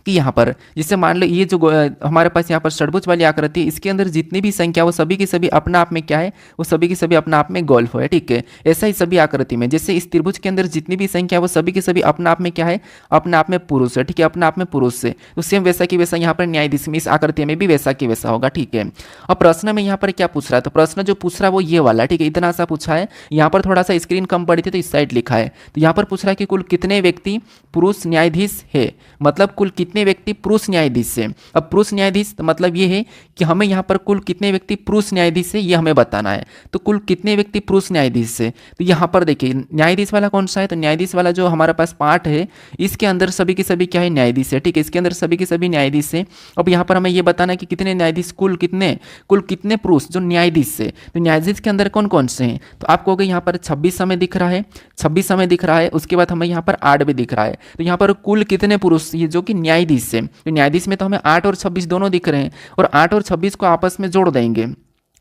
कि यहाँ पर जिससे मान लो ये जो हमारे पास यहाँ पर षटभुज वाली आकृति है, इसके अंदर जितनी भी संख्या वो सभी की सभी अपना आप में क्या है, वो सभी की सभी अपना आप में गोल्फ है, ठीक है। ऐसा ही सभी आकृति में, जैसे इस त्रिभुज के अंदर जितनी भी संख्या वो सभी की सभी अपना आप में क्या है, अपना आप में पुरुष है, ठीक है, अपना आप में पुरुष से। तो सेम वैसा की वैसा यहाँ पर न्यायाधीश में इस आकृति में भी वैसा की वैसा होगा, ठीक है। अब प्रश्न में यहाँ पर क्या पूछ रहा है, तो प्रश्न जो पूछ रहा है वो ये वाला, ठीक है, इतना सा पूछा है। यहाँ पर थोड़ा सा स्क्रीन कम पड़ी थी तो इस साइड लिखा है। तो यहाँ पर पूछ रहा है कि कुल कितने व्यक्ति पुरुष न्यायाधीश है, मतलब कुल कितने व्यक्ति पुरुष न्यायाधीश से। अब पुरुष न्यायाधीश तो मतलब ये है कि हमें यहाँ पर कुल कितने व्यक्ति पुरुष न्यायाधीश से ये हमें बताना है। तो कुल कितने व्यक्ति पुरुष न्यायाधीश से, तो यहाँ पर देखिए न्यायाधीश वाला कौन सा है, तो न्यायाधीश वाला जो हमारे पास पार्ट है इसके अंदर सभी के सभी क्या है, न्यायाधीश है, ठीक है, इसके अंदर सभी के सभी न्यायाधीश है। अब यहाँ पर हमें ये बताना है कि कितने न्यायाधीश, कुल कितने पुरुष जो न्यायाधीश से, तो न्यायाधीश के अंदर कौन कौन से हैं, तो आपको हो गए यहाँ पर 26 हमें दिख रहा है, 26 हमें दिख रहा है। उसके बाद हमें यहाँ पर 8 भी दिख रहा है। तो यहाँ पर कुल कितने पुरुष ये जो कि न्यायाधीश से, तो न्यायाधीश में तो हमें 8 और 26 दोनों दिख रहे हैं, और 8 और 26 को आपस में जोड़ देंगे,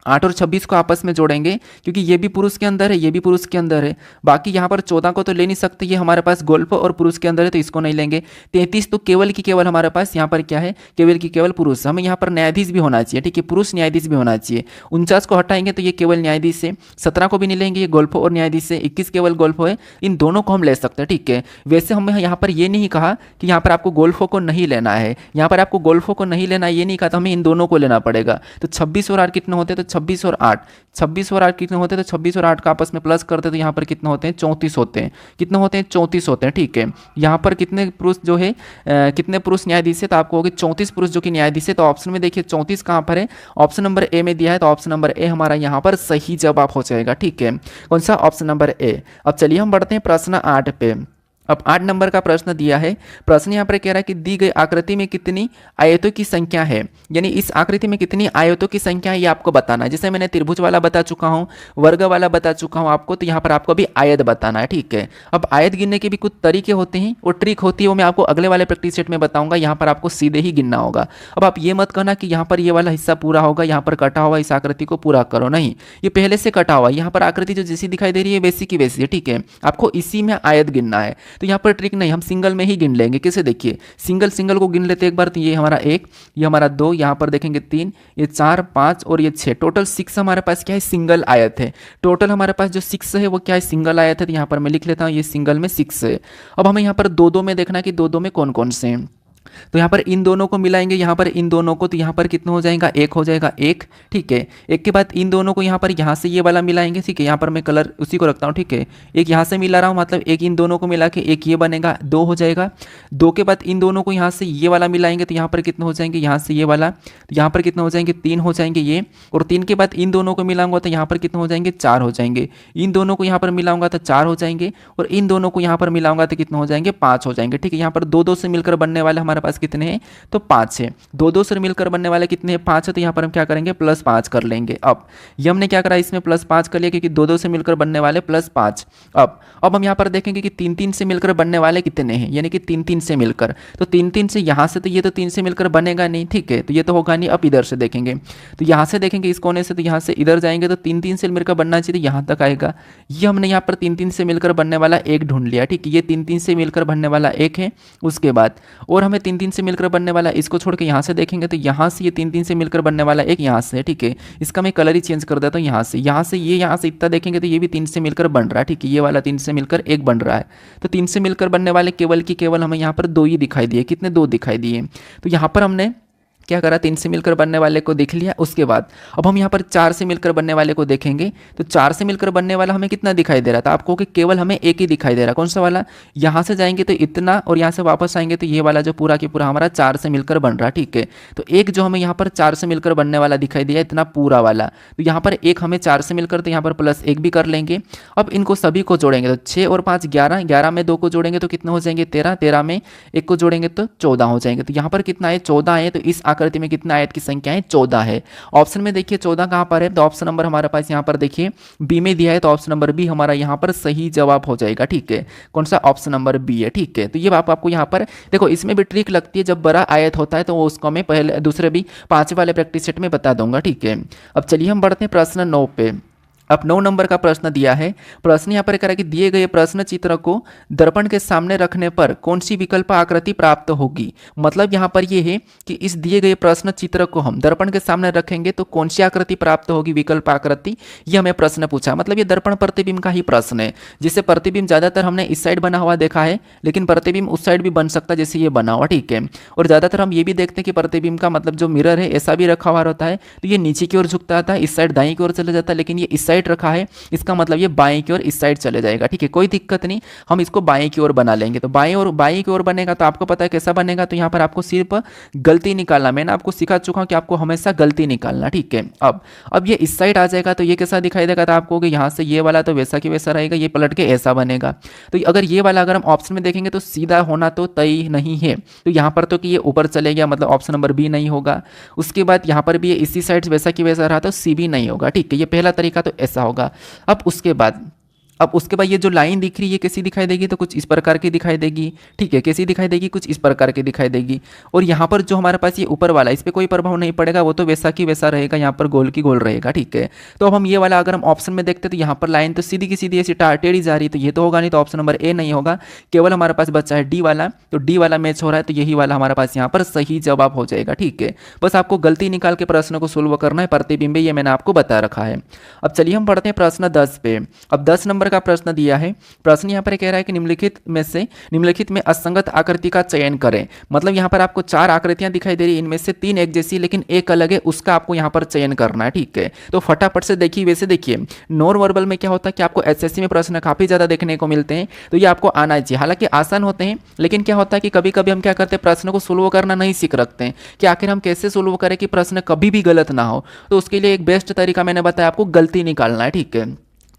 8 और 26 को आपस में जोड़ेंगे, क्योंकि ये भी पुरुष के अंदर है, ये भी पुरुष के अंदर है। बाकी यहाँ पर 14 को तो ले नहीं सकते, ये हमारे पास गोल्फ और पुरुष के अंदर है, तो इसको नहीं लेंगे। 33 तो केवल की केवल हमारे पास यहाँ पर क्या है, केवल की केवल पुरुष। हमें यहाँ पर न्यायाधीश भी होना चाहिए, ठीक है, पुरुष न्यायाधीश भी होना चाहिए। 49 को हटाएंगे तो ये केवल न्यायाधीश से, 17 को भी नहीं लेंगे, ये गोल्फ और न्यायाधीश से, 21 केवल गोल्फ है, इन दोनों को हम ले सकते हैं, ठीक है। वैसे हमें यहाँ पर ये नहीं कहा कि यहाँ पर आपको गोल्फो को नहीं लेना है, यहाँ पर आपको गोल्फो को नहीं लेना है ये नहीं कहा, तो हमें इन दोनों को लेना पड़ेगा। तो 26 और 8 कितने होते हैं, तो 26 और 8, 26 और 8 कितने होते हैं, तो 26 और 8 का आपस में प्लस करते तो यहाँ पर कितने होते हैं, 34 होते हैं। कितने होते हैं, 34 होते हैं, ठीक है। यहाँ पर कितने पुरुष जो है कितने पुरुष न्यायाधीश है, तो आपको होगी 34 पुरुष जो कि न्यायाधीश है। तो ऑप्शन में देखिए 34 कहाँ पर है, ऑप्शन नंबर ए में दिया है, तो ऑप्शन नंबर ए हमारा यहाँ पर सही जवाब हो जाएगा, ठीक है। कौन सा, ऑप्शन नंबर ए। अब चलिए हम बढ़ते हैं प्रश्न 8 पे। अब 8 नंबर का प्रश्न दिया है। प्रश्न यहाँ पर कह रहा है कि दी गई आकृति में कितनी आयतों की संख्या है, यानी इस आकृति में कितनी आयतों की संख्या है ये आपको बताना है। जैसे मैंने त्रिभुज वाला बता चुका हूँ, वर्ग वाला बता चुका हूँ आपको, तो यहाँ पर आपको भी आयत बताना है, ठीक है। अब आयत गिनने के भी कुछ तरीके होते हैं और ट्रिक होती है, वो मैं आपको अगले वाले प्रैक्टिस सेट में बताऊंगा। यहाँ पर आपको सीधे ही गिनना होगा। अब आप ये मत कहना कि यहाँ पर ये वाला हिस्सा पूरा होगा, यहाँ पर कटा हुआ, इस आकृति को पूरा करो, नहीं, ये पहले से कटा हुआ। यहाँ पर आकृति जो जैसी दिखाई दे रही है वैसी की वैसी है, ठीक है। आपको इसी में आयत गिनना है। तो यहाँ पर ट्रिक नहीं, हम सिंगल में ही गिन लेंगे। कैसे, देखिए सिंगल को गिन लेते एक बार। तो ये हमारा 1, ये हमारा 2, यहाँ पर देखेंगे 3, ये 4, 5 और ये 6, टोटल 6 हमारे पास क्या है, सिंगल आयत है। टोटल हमारे पास जो 6 है वो क्या है, सिंगल आयत है। तो यहाँ पर मैं लिख लेता हूँ ये सिंगल में 6 है। अब हमें यहाँ पर 2-2 में देखना कि 2-2 में कौन कौन से हैं। तो यहाँ पर इन दोनों को मिलाएंगे, यहाँ पर इन दोनों को, तो यहाँ पर कितना हो जाएगा, 1 हो जाएगा, 1, ठीक है। एक के बाद इन दोनों को यहाँ पर यहाँ से ये वाला मिलाएंगे, ठीक है। यहाँ पर मैं कलर उसी को रखता हूँ, ठीक है। एक यहाँ से मिला रहा हूँ, मतलब एक इन दोनों को मिला के एक ये बनेगा, 2 हो जाएगा। 2 के बाद इन दोनों को यहाँ से ये वाला मिलाएंगे, तो यहाँ पर कितना हो जाएंगे, यहाँ से ये वाला, तो यहाँ पर कितना हो जाएंगे, 3 हो जाएंगे ये। और 3 के बाद इन दोनों को मिलाऊंगा तो यहाँ पर कितना हो जाएंगे, 4 हो जाएंगे। इन दोनों को यहाँ पर मिलाऊंगा तो 4 हो जाएंगे, और इन दोनों को यहाँ पर मिलाऊंगा तो कितना हो जाएंगे, 5 हो जाएंगे, ठीक है। यहाँ पर 2-2 से मिलकर बनने वाले हमारे पास कितने हैं, तो 5 है। 2-2 से मिलकर बनने वाले कितने हैं, 5 है। तो यहाँ पर हम क्या करेंगे, +5 कर लेंगे। अब ये हमने क्या करा, इसमें +5 कर लिया, क्योंकि 2-2 से मिलकर बनने वाले +5। अब हम यहाँ पर देखेंगे कि 3-3 से मिलकर बनने वाले कितने हैं, यानी कि 3-3 से मिलकर, तो 3-3 से यहाँ से, तो ये तो 3 से मिलकर बनेगा नहीं, ठीक है, तो ये तो होगा नहीं। अब इधर से देखेंगे, तो यहाँ से देखेंगे इस कोने से, तो यहाँ से इधर जाएंगे तो 3-3 से मिलकर बनना चाहिए, तो यहाँ तक आएगा। ये हमने यहाँ पर 3-3 से मिलकर बनने वाला 1 ढूंढ लिया, ठीक है। ये 3-3 से मिलकर बनने वाला 1 है। उसके बाद और हमें हमें 3 3 से मिलकर बनने वाला, इसको छोड़ के यहाँ से देखेंगे तो यहाँ से ये 3 3 से मिलकर बनने वाला एक यहाँ से, ठीक है। इसका मैं कलर ही चेंज कर देता हूँ, यहाँ से ये यहाँ से इतना देखेंगे तो ये भी 3 से मिलकर बन रहा है, ठीक है। ये वाला 3 से मिलकर एक बन रहा है, तो 3 से मिलकर बनने वाले केवल की केवल हमें यहाँ पर 2 ही दिखाई दिए। कितने? 2 दिखाई दिए। तो यहाँ पर हमने क्या करा, 3 से मिलकर बनने वाले को देख लिया। उसके बाद अब हम यहाँ पर 4 से मिलकर बनने वाले को देखेंगे तो 4 से मिलकर बनने वाला हमें कितना दिखाई दे रहा था? आपको कि केवल हमें एक ही दिखाई दे रहा। कौन सा वाला? यहाँ से जाएंगे तो इतना, और यहाँ से वापस आएंगे तो ये वाला जो पूरा की पूरा हमारा 4 से मिलकर बन रहा, ठीक है। तो एक जो हमें यहाँ पर 4 से मिलकर बनने वाला दिखाई दिया, इतना पूरा वाला, तो यहाँ पर एक हमें 4 से मिलकर, तो यहाँ पर प्लस 1 भी कर लेंगे। अब इनको सभी को जोड़ेंगे तो 6 और 5 11, 11 में 2 को जोड़ेंगे तो कितने हो जाएंगे? 13, 13 में 1 को जोड़ेंगे तो 14 हो जाएंगे। तो यहाँ पर कितना है? 14 है। तो इस आकृति में कितना आयत की संख्या है? 14 है। ऑप्शन में देखिए 14 कहां पर है, तो ऑप्शन नंबर हमारे पास यहां पर देखिए बी में दिया है, तो ऑप्शन नंबर बी हमारा यहां पर सही जवाब हो जाएगा, ठीक है। कौन सा? ऑप्शन नंबर बी है, ठीक है। तो ये आपको यहां पर देखो, इसमें भी ट्रिक लगती है, जब बड़ा आयत होता है तो वो उसको मैं पहले दूसरे भी 5 वाले प्रैक्टिस सेट में बता दूंगा, ठीक है। अब चलिए हम बढ़ते हैं प्रश्न 9 पे। अब 9 नंबर का प्रश्न दिया है। प्रश्न यहाँ पर कह रहा है कि दिए गए प्रश्न चित्र को दर्पण के सामने रखने पर कौन सी विकल्प आकृति प्राप्त होगी। मतलब यहाँ पर ये है कि इस दिए गए प्रश्न चित्र को हम दर्पण के सामने रखेंगे तो कौन सी आकृति प्राप्त होगी, विकल्प आकृति। ये हमें प्रश्न पूछा, मतलब ये दर्पण प्रतिबिंब का ही प्रश्न है। जिससे प्रतिबिंब ज़्यादातर हमने इस साइड बना हुआ देखा है, लेकिन प्रतिबिंब उस साइड भी बन सकता है जैसे ये बना हुआ, ठीक है। और ज़्यादातर हम ये भी देखते हैं कि प्रतिबिंब का मतलब जो मिरर है ऐसा भी रखा हुआ होता है, तो ये नीचे की ओर झुकता था, इस साइड दाईं की ओर चले जाता है, लेकिन ये इस साइड रखा है, इसका मतलब ये बाएं की ओर इस साइड चले जाएगा, ठीक है। कोई दिक्कत नहीं, हम इसको बाएं की ओर बना लेंगे। तो बाएं की ओर बनेगा तो आपको पता है कैसा बनेगा। तो यहाँ पर आपको सिर्फ गलती निकालना, मैंने आपको सिखा चुका हूं कि आपको हमेशा गलती निकालना, ठीक है। अब ये इस साइड आ जाएगा तो ये कैसा दिखाई देगा, तो आपको यहाँ से ये वाला तो वैसा की वैसा रहेगा, ये पलट के ऐसा बनेगा। तो अगर ये वाला अगर हम ऑप्शन में देखेंगे तो सीधा होना तो तय नहीं है, तो यहाँ पर तो कि ये ऊपर चले गया, मतलब ऑप्शन नंबर बी नहीं होगा। उसके बाद यहाँ पर भी ये इसी साइड वैसा की वैसा रहा तो सी भी नहीं होगा, ठीक है। ये पहला तरीका तो ऐसा होगा। अब उसके बाद ये जो लाइन दिख रही है कैसी दिखाई देगी, तो कुछ इस प्रकार की दिखाई देगी, ठीक है। कैसी दिखाई देगी? कुछ इस प्रकार की दिखाई देगी। और यहाँ पर जो हमारे पास ये ऊपर वाला, इस पर कोई प्रभाव नहीं पड़ेगा, वो तो वैसा की वैसा रहेगा, यहाँ पर गोल की गोल रहेगा, ठीक है। तो अब हम ये वाला अगर हम ऑप्शन में देखते तो यहाँ पर लाइन तो सीधी की सीधी ऐसी टेढ़ी जा रही, तो ये तो होगा नहीं, तो ऑप्शन नंबर ए नहीं होगा। केवल हमारे पास बचा है डी वाला, तो डी वाला मैच हो रहा है, तो यही वाला हमारे पास यहाँ पर सही जवाब हो जाएगा, ठीक है। बस आपको गलती निकाल के प्रश्न को सोल्व करना है। प्रतिबिंब ये मैंने आपको बता रखा है। अब चलिए हम पढ़ते हैं प्रश्न 10 पे। अब 10 नंबर का प्रश्न दिया है। प्रश्न यहाँ पर कह रहा है कि निम्नलिखित में असंगत आकृति का चयन करें। मतलब यहाँ पर आपको 4 आकृतियां दिखाई दे रही है, इनमें से 3 एक जैसी लेकिन एक अलग है, उसका आपको यहाँ पर चयन करना है, ठीक है। तो फटाफट से देखिए। वैसे देखिए नॉन वर्बल में क्या होता है कि आपको एसएससी में प्रश्न काफी ज्यादा देखने को मिलते हैं, तो ये आपको आना चाहिए। हालांकि आसान होते हैं, लेकिन क्या होता है कि कभी कभी हम क्या करते हैं, प्रश्न को सोल्व करना नहीं सीख रखते हैं कि आखिर हम कैसे सोल्व करें कि प्रश्न कभी भी गलत ना हो। तो उसके लिए एक बेस्ट तरीका मैंने बताया, आपको गलती निकालना है, ठीक है।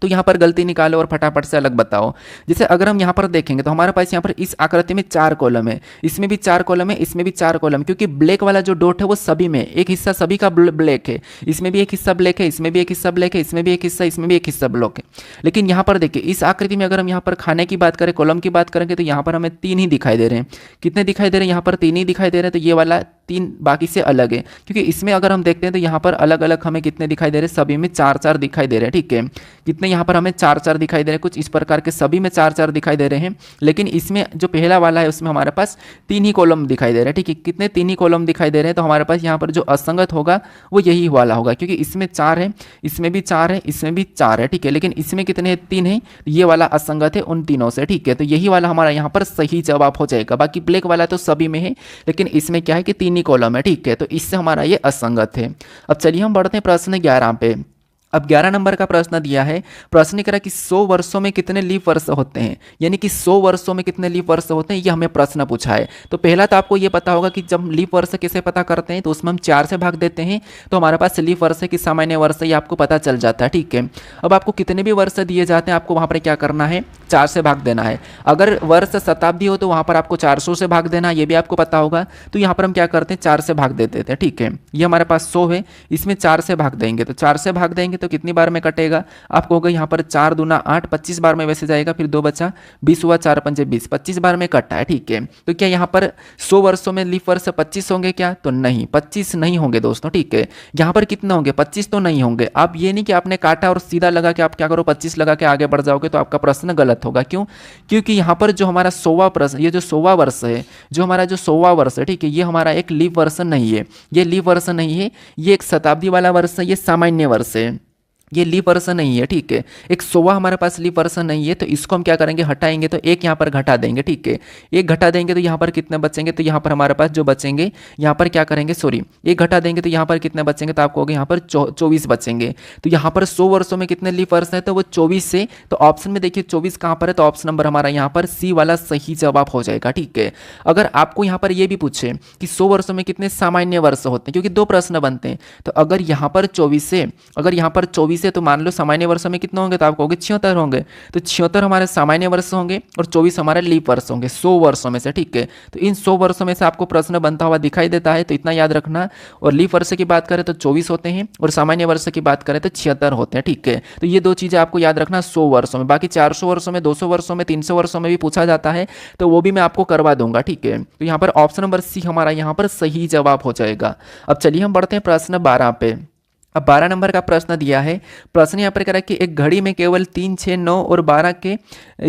तो यहाँ पर गलती निकालो और फटाफट से अलग बताओ। जैसे अगर हम यहाँ पर देखेंगे तो हमारे पास यहाँ पर इस आकृति में 4 कॉलम है, इसमें भी 4 कॉलम है, इसमें भी 4 कॉलम, क्योंकि ब्लैक वाला जो डॉट है वो सभी में, एक हिस्सा सभी का ब्लैक है, इसमें भी एक हिस्सा ब्लैक है, इसमें भी एक हिस्सा ब्लैक है, इसमें भी एक हिस्सा, इसमें भी एक हिस्सा ब्लैक है। लेकिन यहाँ पर देखिए इस आकृति में अगर हम यहाँ पर खाने की बात करें, कॉलम की बात करेंगे, तो यहाँ पर हमें 3 ही दिखाई दे रहे हैं। कितने दिखाई दे रहे हैं? यहाँ पर 3 ही दिखाई दे रहे हैं। तो ये वाला 3 बाकी से अलग है, क्योंकि इसमें अगर हम देखते हैं तो यहाँ पर अलग अलग हमें कितने दिखाई दे रहे हैं, सभी में 4-4 दिखाई दे रहे हैं, ठीक है। कितने यहाँ पर हमें 4-4 दिखाई दे रहे हैं, कुछ इस प्रकार के सभी में 4-4 दिखाई दे रहे हैं। लेकिन इसमें जो पहला वाला है उसमें हमारे पास 3 ही कॉलम दिखाई दे रहे हैं, ठीक है। कितने? 3 ही कॉलम दिखाई दे रहे हैं। तो हमारे पास यहाँ पर जो असंगत होगा वो यही वाला होगा, क्योंकि इसमें 4 है, इसमें भी 4 है, इसमें भी 4 है, ठीक है। लेकिन इसमें कितने हैं? 3 है। ये वाला असंगत है उन तीनों से, ठीक है। तो यही वाला हमारा यहाँ पर सही जवाब हो जाएगा। बाकी ब्लैक वाला तो सभी में है, लेकिन इसमें क्या है कि 3 ही कॉलम है, ठीक है। तो इससे हमारा ये असंगत है। अब चलिए हम बढ़ते हैं प्रश्न 11 पे। अब 11 नंबर का प्रश्न दिया है। प्रश्न कह रहा है कि 100 वर्षों में कितने लीप वर्ष होते हैं, यानी कि 100 वर्षों में कितने लीप वर्ष होते हैं, ये हमें प्रश्न पूछा है। तो पहला तो आपको ये पता होगा कि जब लीप वर्ष कैसे पता करते हैं, तो उसमें हम 4 से भाग देते हैं, तो हमारे पास लीप वर्ष की सामान्य वर्ष ये आपको पता चल जाता है, ठीक है। अब आपको कितने भी वर्ष दिए जाते हैं, आपको वहाँ पर क्या करना है, 4 से भाग देना है। अगर वर्ष शताब्दी हो तो वहाँ पर आपको 400 से भाग देना, ये भी आपको पता होगा। तो यहाँ पर हम क्या करते हैं, 4 से भाग देते थे, ठीक है। ये हमारे पास 100 है, इसमें 4 से भाग देंगे, तो 4 से भाग देंगे तो कितनी बार में कटेगा, आप कहोगे यहाँ पर 4 दूना 8, 25 बार में वैसे जाएगा, फिर 2 बचा 20 हुआ, 4 पंजे 20, 25 बार में कटा है। ठीक है, तो क्या यहाँ पर 100 वर्षों में लीप वर्ष 25 होंगे क्या, तो नहीं, 25 नहीं होंगे दोस्तों। ठीक है, यहाँ पर कितने होंगे, 25 तो नहीं होंगे। आप ये नहीं कि आपने काटा और सीधा लगा के आप क्या करो 25 लगा के आगे बढ़ जाओगे, तो आपका प्रश्न गलत होगा। क्यों, क्योंकि यहाँ पर जो हमारा 100वां प्रश्न, ये जो 100वां वर्ष है, जो हमारा जो 100वां वर्ष है, ठीक है, ये हमारा एक लीप वर्ष नहीं है, ये लीप वर्ष नहीं है, ये एक शताब्दी वाला वर्ष है, ये सामान्य वर्ष है, ये लीप वर्ष नहीं है। ठीक है, एक 100वां हमारे पास लीप वर्ष नहीं है, तो इसको हम क्या करेंगे, हटाएंगे, तो एक यहाँ पर घटा देंगे। ठीक है, एक घटा देंगे तो यहाँ पर कितने बचेंगे, तो यहाँ पर हमारे पास जो बचेंगे, यहाँ पर क्या करेंगे, सॉरी, एक घटा देंगे तो यहाँ पर कितने बचेंगे, तो आपको होगा यहाँ पर 24 बचेंगे। तो यहाँ पर 100 वर्षों में कितने लीप वर्ष है, तो वो 24 से, तो ऑप्शन में देखिए 24 कहाँ पर है, तो ऑप्शन नंबर हमारा यहाँ पर सी वाला सही जवाब हो जाएगा। ठीक है, अगर आपको यहाँ पर ये भी पूछे कि 100 वर्षों में कितने सामान्य वर्ष होते हैं, क्योंकि 2 प्रश्न बनते हैं, तो अगर यहाँ पर 24 से, अगर यहाँ पर 24 है, तो मान लो सामान्य वर्षों में कितने होंगे, तो आप कहोगे 76 होंगे, तो 76 हमारे सामान्य वर्ष होंगे और 24 हमारे लीप वर्ष होंगे 100 वर्षों में से। ठीक है, तो इन 100 वर्षों में से आपको प्रश्न बनता हुआ दिखाई देता है, तो इतना याद रखना। और लीप वर्ष की बात करें तो 24 होते हैं, और सामान्य वर्ष की बात करें तो 76 होते हैं। ठीक है, तो ये 2 चीजें आपको याद रखना 100 वर्षों में। बाकी 400 वर्षों में, 200 वर्षों में, 300 वर्षों में भी पूछा जाता है, तो वो भी मैं आपको करवा दूंगा। ठीक है, तो यहाँ पर ऑप्शन नंबर सी हमारा यहाँ पर सही जवाब हो जाएगा। अब चलिए हम बढ़ते हैं प्रश्न 12 पे। अब 12 नंबर का प्रश्न दिया है। प्रश्न यहाँ पर कह रहा है कि एक घड़ी में केवल 3, 6, 9 और 12 के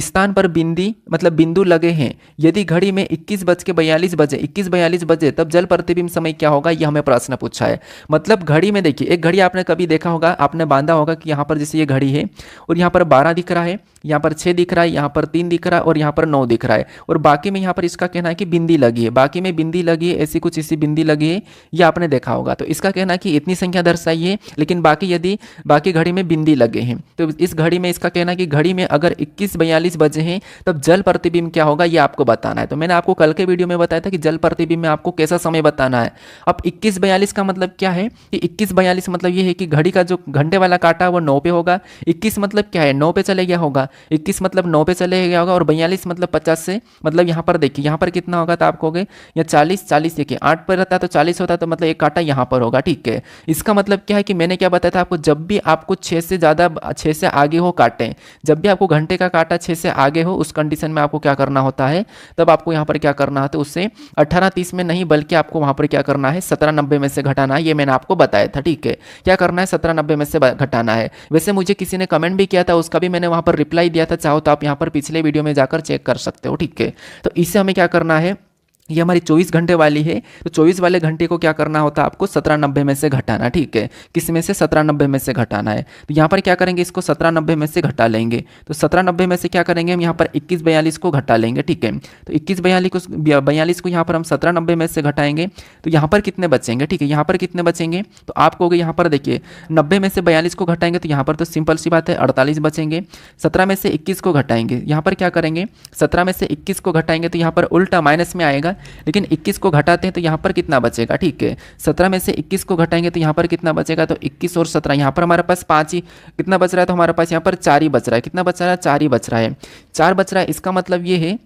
स्थान पर बिंदु लगे हैं। यदि घड़ी में 21:42 बजे 21:42 बजे तब जल प्रतिबिंब समय क्या होगा, यह हमें प्रश्न पूछा है। मतलब घड़ी में देखिए, एक घड़ी आपने कभी देखा होगा, आपने बांधा होगा कि यहाँ पर जैसे ये घड़ी है और यहाँ पर 12 दिख रहा है, यहाँ पर 6 दिख रहा है, यहाँ पर 3 दिख रहा है और यहाँ पर 9 दिख रहा है, और बाकी में यहाँ पर इसका कहना है कि बिंदी लगी है, बाकी में बिंदी लगी है, ऐसी कुछ ऐसी बिंदी लगी है, ये आपने देखा होगा। तो इसका कहना है कि इतनी संख्या दर्शाइए, लेकिन बाकी यदि बाकी घड़ी में बिंदी लगे हैं, तो इस घड़ी में इसका कहना है कि घड़ी में अगर 21:42 बजे हैं तब जल प्रतिबिंब क्या होगा, ये आपको बताना है। तो मैंने आपको कल के वीडियो में बताया था कि जल प्रतिबिंब में आपको कैसा समय बताना है। अब 21:42 का मतलब क्या है कि 21:42 मतलब ये है कि घड़ी का जो घंटे वाला काटा वो 9 पे होगा। 21 मतलब क्या है, 9 पे चले गया होगा, 21 मतलब 9 पे चले गया होगा, और 42 मतलब 50 से, मतलब यहाँ पर देखिए यहाँ पर कितना होगा, तो आपको होगा या 40 देखिए 8 पर रहता है तो 40 होता है, तो मतलब एक काटा यहाँ पर होगा। ठीक है, इसका मतलब क्या है कि मैंने क्या बताया था आपको, जब भी आपको 6 से ज़्यादा 6 से आगे हो काटें, जब भी आपको घंटे का काटा 6 से आगे हो, उस कंडीशन में आपको क्या करना होता है, तब आपको यहाँ पर क्या करना होता है, उससे 18:30 में नहीं बल्कि आपको वहाँ पर क्या करना है, 17:90 में से घटाना है। ये मैंने आपको बताया था। ठीक है, क्या करना है, 17:90 में से घटाना है। वैसे मुझे किसी ने कमेंट भी किया था, उसका भी मैंने वहाँ पर रिप्लाई दिया था, चाहो तो आप यहाँ पर पिछले वीडियो में जाकर चेक कर सकते हो। ठीक है, तो इससे हमें क्या करना है, ये हमारी 24 घंटे वाली है, तो 24 वाले घंटे को क्या करना होता है आपको, 17:90 में से घटाना। ठीक है, किस में से, 17:90 में से घटाना है। तो यहाँ पर क्या करेंगे, इसको 17:90 में से घटा लेंगे, तो 17:90 में से क्या करेंगे हम, यहाँ पर 21:42 को घटा लेंगे। ठीक है, तो 21:42 को यहाँ पर हम 17:90 में से घटाएंगे, तो यहाँ पर कितने बचेंगे। ठीक है, यहाँ पर कितने बचेंगे, तो आप कहोगे यहाँ पर देखिए 90 में से 42 को घटाएंगे, तो यहाँ पर तो सिंपल सी बात है 48 बचेंगे। 17 में से 21 को घटाएंगे, यहाँ पर क्या करेंगे, 17 में से 21 को घटाएंगे, तो यहाँ पर उल्टा माइनस में आएगा, लेकिन 21 को घटाते हैं तो यहाँ पर कितना बचेगा। ठीक है, 17 में से 21 को घटाएंगे तो यहाँ पर कितना बचेगा, तो 21 और 17, यहाँ पर हमारे पास 5 ही कितना बच रहा है, तो हमारे पास यहाँ पर 4 ही बच रहा है। कितना बच रहा है, 4 ही बच रहा है, 4 बच रहा है। इसका मतलब ये है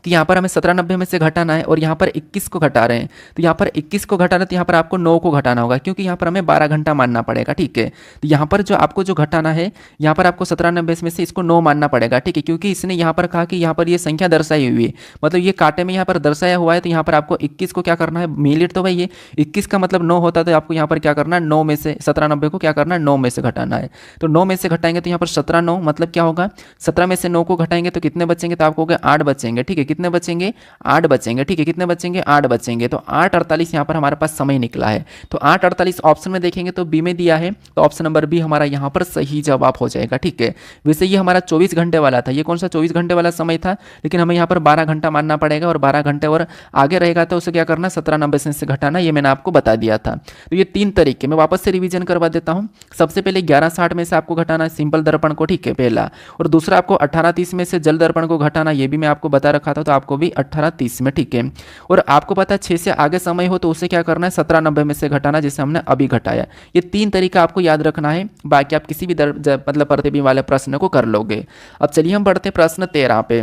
कि यहाँ पर हमें 17:90 में से घटाना है, और यहाँ पर 21 को घटा रहे हैं, तो यहाँ पर 21 को घटाना है, तो यहाँ पर आपको 9 को घटाना होगा, क्योंकि यहाँ पर हमें 12 घंटा मानना पड़ेगा। ठीक है, तो यहाँ पर जो आपको जो घटाना है, यहाँ पर आपको 17:90 में से इसको 9 मानना पड़ेगा। ठीक है, क्योंकि इसने यहाँ पर कहा कि यहाँ पर ये संख्या दर्शाई हुई है, मतलब ये कांटे में यहाँ पर दर्शाया हुआ है, तो यहाँ पर आपको 21 को क्या करना है, मिनट तो भाई ये 21 का मतलब 9 होता है, तो आपको यहाँ पर क्या करना है, 9 में से 17:90 को क्या करना है, 9 में से घटाना है। तो 9 में से घटाएंगे तो यहाँ पर 17 9 मतलब क्या होगा, 17 में से 9 को घटाएंगे तो कितने बचेंगे, तो आपको होगा 8 बचेंगे। ठीक है, कितने बचेंगे, 8 बचेंगे। ठीक है, कितने बचेंगे, 8 बचेंगे। तो 8:48 यहाँ पर हमारे पास समय निकला है, तो 8:48 ऑप्शन में देखेंगे तो बी में दिया है, तो ऑप्शन नंबर बी हमारा यहाँ पर सही जवाब हो जाएगा। ठीक है, वैसे ये हमारा 24 घंटे वाला था, ये कौन सा 24 घंटे वाला समय था, लेकिन हमें यहाँ पर 12 घंटा मानना पड़ेगा, और 12 घंटे और आगे रहेगा तो उसे क्या करना, 17:90 से घटाना, ये मैंने आपको बता दिया था। तो ये 3 तरीके मैं वापस से रिवीजन करवा देता हूँ। सबसे पहले 11:60 में से आपको घटाना है सिंपल दर्पण को। ठीक है, पहला, और दूसरा आपको 18:30 में से जल दर्पण को घटाना, ये भी मैं आपको बता रखा था, तो आपको भी 18:30 में। ठीक है, और आपको पता है 6 से आगे समय हो तो उसे क्या करना है, 17:90 में से घटाना, जैसे हमने अभी घटाया। ये 3 तरीका आपको याद रखना है, बाकी आप किसी भी मतलब प्रतिबिंब वाले प्रश्न को कर लोगे। अब चलिए हम बढ़ते हैं प्रश्न 13 पे।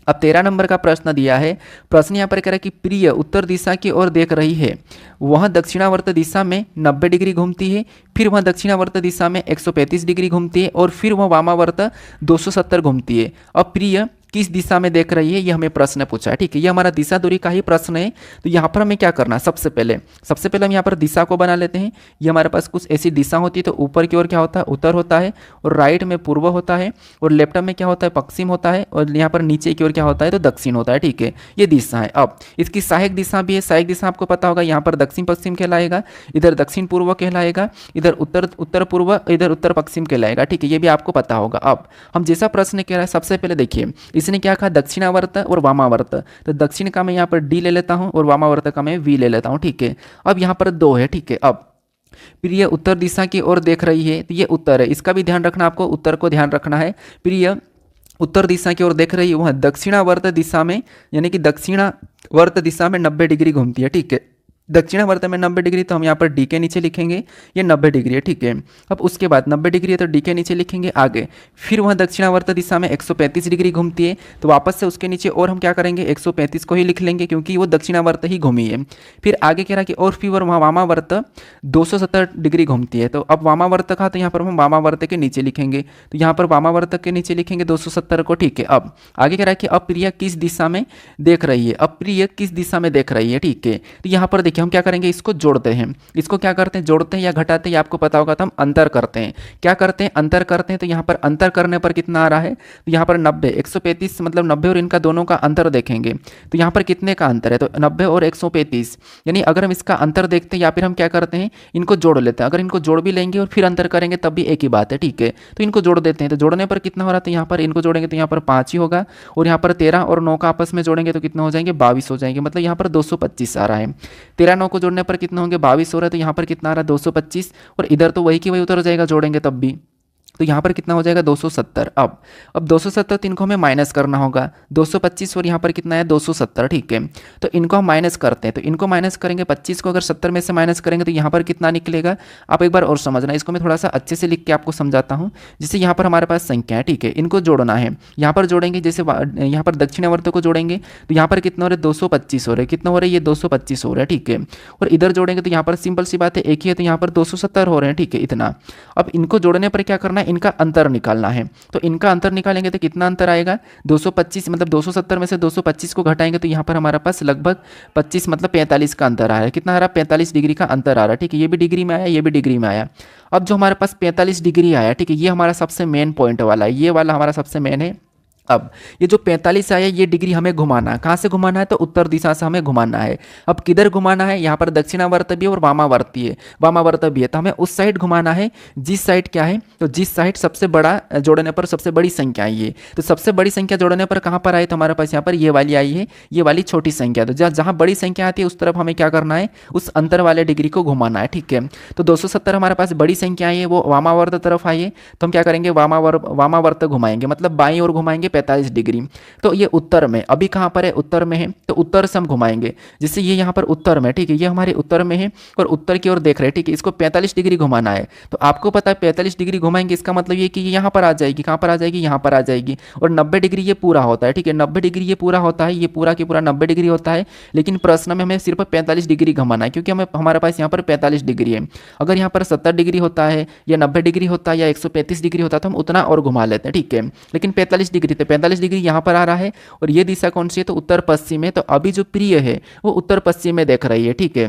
अब 13 नंबर का प्रश्न दिया है। प्रश्न यहाँ पर कह रहा है कि प्रिय उत्तर दिशा की ओर देख रही है, वह दक्षिणावर्त दिशा में 90 डिग्री घूमती है, फिर वह दक्षिणावर्त दिशा में 135 डिग्री घूमती है और फिर वह वामावर्त 270 घूमती है। अब प्रिय किस दिशा में देख रही है, ये हमें प्रश्न पूछा है। ठीक है, ये हमारा दिशा दूरी का ही प्रश्न है। तो यहाँ पर हमें क्या करना है, सबसे पहले हम यहाँ पर दिशा को बना लेते हैं। ये हमारे पास कुछ ऐसी दिशा होती है, तो ऊपर की ओर क्या होता है, उत्तर होता है, और राइट में पूर्व होता है, और लेफ्ट में क्या होता है, पश्चिम होता है, और यहाँ पर नीचे की ओर क्या होता है, तो दक्षिण होता है। ठीक है, ये दिशा है। अब इसकी सहायक दिशा भी है। सहायक दिशा आपको पता होगा, यहाँ पर दक्षिण पश्चिम कहलाएगा, इधर दक्षिण पूर्व कहलाएगा, इधर उत्तर पूर्व, इधर उत्तर पश्चिम कहलाएगा। ठीक है, ये भी आपको पता होगा। अब हम जैसा प्रश्न कह रहा है, सबसे पहले देखिए इसने क्या कहा, दक्षिणावर्त और वामावर्त। तो दक्षिण का मैं यहाँ पर डी ले लेता हूँ और वामावर्त का मैं वी ले लेता हूँ। ठीक है, अब यहाँ पर 2 है। ठीक है, अब प्रिय उत्तर दिशा की ओर देख रही है, तो ये उत्तर है, इसका भी ध्यान रखना, आपको उत्तर को ध्यान रखना है। प्रिय उत्तर दिशा की ओर देख रही है, वह दक्षिणावर्त दिशा में, यानी कि दक्षिणावर्त दिशा में 90 डिग्री घूमती है। ठीक है, दक्षिणावर्त में 90 डिग्री, तो हम यहाँ पर डी के नीचे लिखेंगे, ये 90 डिग्री है। ठीक है, अब उसके बाद 90 डिग्री है तो डी के नीचे लिखेंगे आगे। फिर वह दक्षिणावर्त दिशा में 135 डिग्री घूमती है, तो वापस से उसके नीचे और हम क्या करेंगे, 135 को ही लिख लेंगे, क्योंकि वो दक्षिणावर्त ही घूमी है। फिर आगे कह रहा कि और फिर वह वामावर्त 270 डिग्री घूमती है। तो अब वामावर्त का, तो यहाँ पर हम वामावर्त के नीचे लिखेंगे, तो यहाँ पर वामावर्त के नीचे लिखेंगे 270 को। ठीक है, अब आगे कह रहा है कि अप्रिय किस दिशा में देख रही है, अप्रिय किस दिशा में देख रही है। ठीक है, तो यहाँ पर देखिए हम क्या करेंगे, इसको जोड़ते हैं। इसको क्या करते हैं, जोड़ते हैं या घटाते हैं, आपको पता होगा, तो हम अंतर करते हैं। क्या करते हैं, अंतर करते हैं। तो यहाँ पर अंतर करने पर कितना आ रहा है, तो यहाँ पर 90, 135 मतलब 90, और इनका दोनों का अंतर देखेंगे तो यहाँ पर कितने का अंतर है, तो 90 और 135, यानी अगर हम इसका अंतर देखते हैं या फिर हम क्या करते हैं, इनको जोड़ लेते हैं। अगर इनको जोड़ भी लेंगे और फिर अंतर करेंगे तब भी एक ही बात है। ठीक है, तो इनको जोड़ देते हैं। तो जोड़ने पर कितना हो रहा है, तो यहाँ पर इनको जोड़ेंगे तो यहाँ पर 5 ही होगा, और यहाँ पर 13 और 9 का आपस में जोड़ेंगे तो कितना हो जाएंगे, 22 हो जाएंगे। मतलब यहाँ पर 225 आ रहा है। 13 9 को जोड़ने पर कितना होंगे, 22 हो रहा है, तो यहाँ पर कितना आ रहा है, 225, और इधर तो वही की वही उतर जाएगा, जोड़ेंगे तब भी, तो यहाँ पर कितना हो जाएगा, 270। अब 270 तो इनको हमें माइनस करना होगा, 225 और यहाँ पर कितना है, 270। ठीक है, तो इनको हम माइनस करते हैं, तो इनको माइनस करेंगे, 25 को अगर 70 में से माइनस करेंगे तो यहाँ पर कितना निकलेगा, आप एक बार और समझना। इसको मैं थोड़ा सा अच्छे से लिख के आपको समझाता हूँ। जैसे यहाँ पर हमारे पास संख्या है, ठीक है, इनको जोड़ना है, यहाँ पर जोड़ेंगे, जैसे यहाँ पर दक्षिणावर्त को जोड़ेंगे तो यहाँ पर कितना हो रहा है, 225 हो रहा है, कितना हो रहा है, ये 225 हो रहा है। ठीक है, और इधर जोड़ेंगे तो यहाँ पर सिंपल सी बात है, एक ही है, तो यहाँ पर 270 हो रहे हैं। ठीक है, इतना। अब इनको जोड़ने पर क्या करना है, इनका अंतर निकालना है। तो इनका अंतर निकालेंगे तो कितना अंतर आएगा, 225, मतलब 270 में से 225 को घटाएंगे तो यहाँ पर हमारे पास लगभग 25 मतलब 45 का अंतर आ रहा है। कितना आ रहा है, 45 डिग्री का अंतर आ रहा है। ठीक है, ये भी डिग्री में आया, ये भी डिग्री में आया। अब जो हमारे पास 45 डिग्री आया, ठीक है, ये हमारा सबसे मेन पॉइंट वाला है, ये वाला हमारा सबसे मेन है। अब ये जो 45 आया, ये डिग्री हमें घुमाना है। कहाँ से घुमाना है, तो उत्तर दिशा से हमें घुमाना है। अब किधर घुमाना है, यहाँ पर दक्षिणावर्त भी है और वामावर्त भी है, तो हमें उस साइड घुमाना है जिस साइड क्या है, तो जिस साइड सबसे बड़ा जोड़ने पर सबसे बड़ी संख्या आई है। तो सबसे बड़ी संख्या जोड़ने पर कहाँ पर आई, तो हमारे पास यहाँ पर ये वाली आई है, ये वाली छोटी संख्या। तो जहाँ बड़ी संख्या आती है उस तरफ हमें क्या करना है, उस अंतर वाले डिग्री को घुमाना है। ठीक है, तो 270 हमारे पास बड़ी संख्या आई है, वो वामावर्त तरफ आई है, तो हम क्या करेंगे, वामावर्त घुमाएंगे, मतलब बाईं ओर घुमाएंगे 45 डिग्री। तो ये उत्तर में, अभी कहाँ पर है, उत्तर में है, तो उत्तर से हम घुमाएंगे। जैसे ये यहाँ पर उत्तर में, ठीक है, ये हमारे उत्तर में है और उत्तर की ओर देख रहे हैं। ठीक है, इसको 45 डिग्री घुमाना है, तो आपको पता है 45 डिग्री घुमाएंगे, इसका मतलब ये कि ये यहाँ पर आ जाएगी, कहाँ पर आ जाएगी, यहाँ पर आ जाएगी। और 90 डिग्री ये पूरा होता है। ठीक है, 90 डिग्री ये पूरा होता है, ये पूरा की पूरा 90 डिग्री होता है। लेकिन प्रश्न में हमें सिर्फ 45 डिग्री घुमाना है, क्योंकि हमें हमारे पास यहाँ पर 45 डिग्री है। अगर यहाँ पर 70 डिग्री होता है या 90 डिग्री होता है या 135 डिग्री होता है तो हम उतना और घुमा लेते हैं। ठीक है, लेकिन 45 डिग्री, तो 45 डिग्री यहाँ पर आ रहा है, और ये दिशा कौन सी है, तो उत्तर पश्चिम है। तो अभी जो प्रिय है वो उत्तर पश्चिम में देख रही है। ठीक है,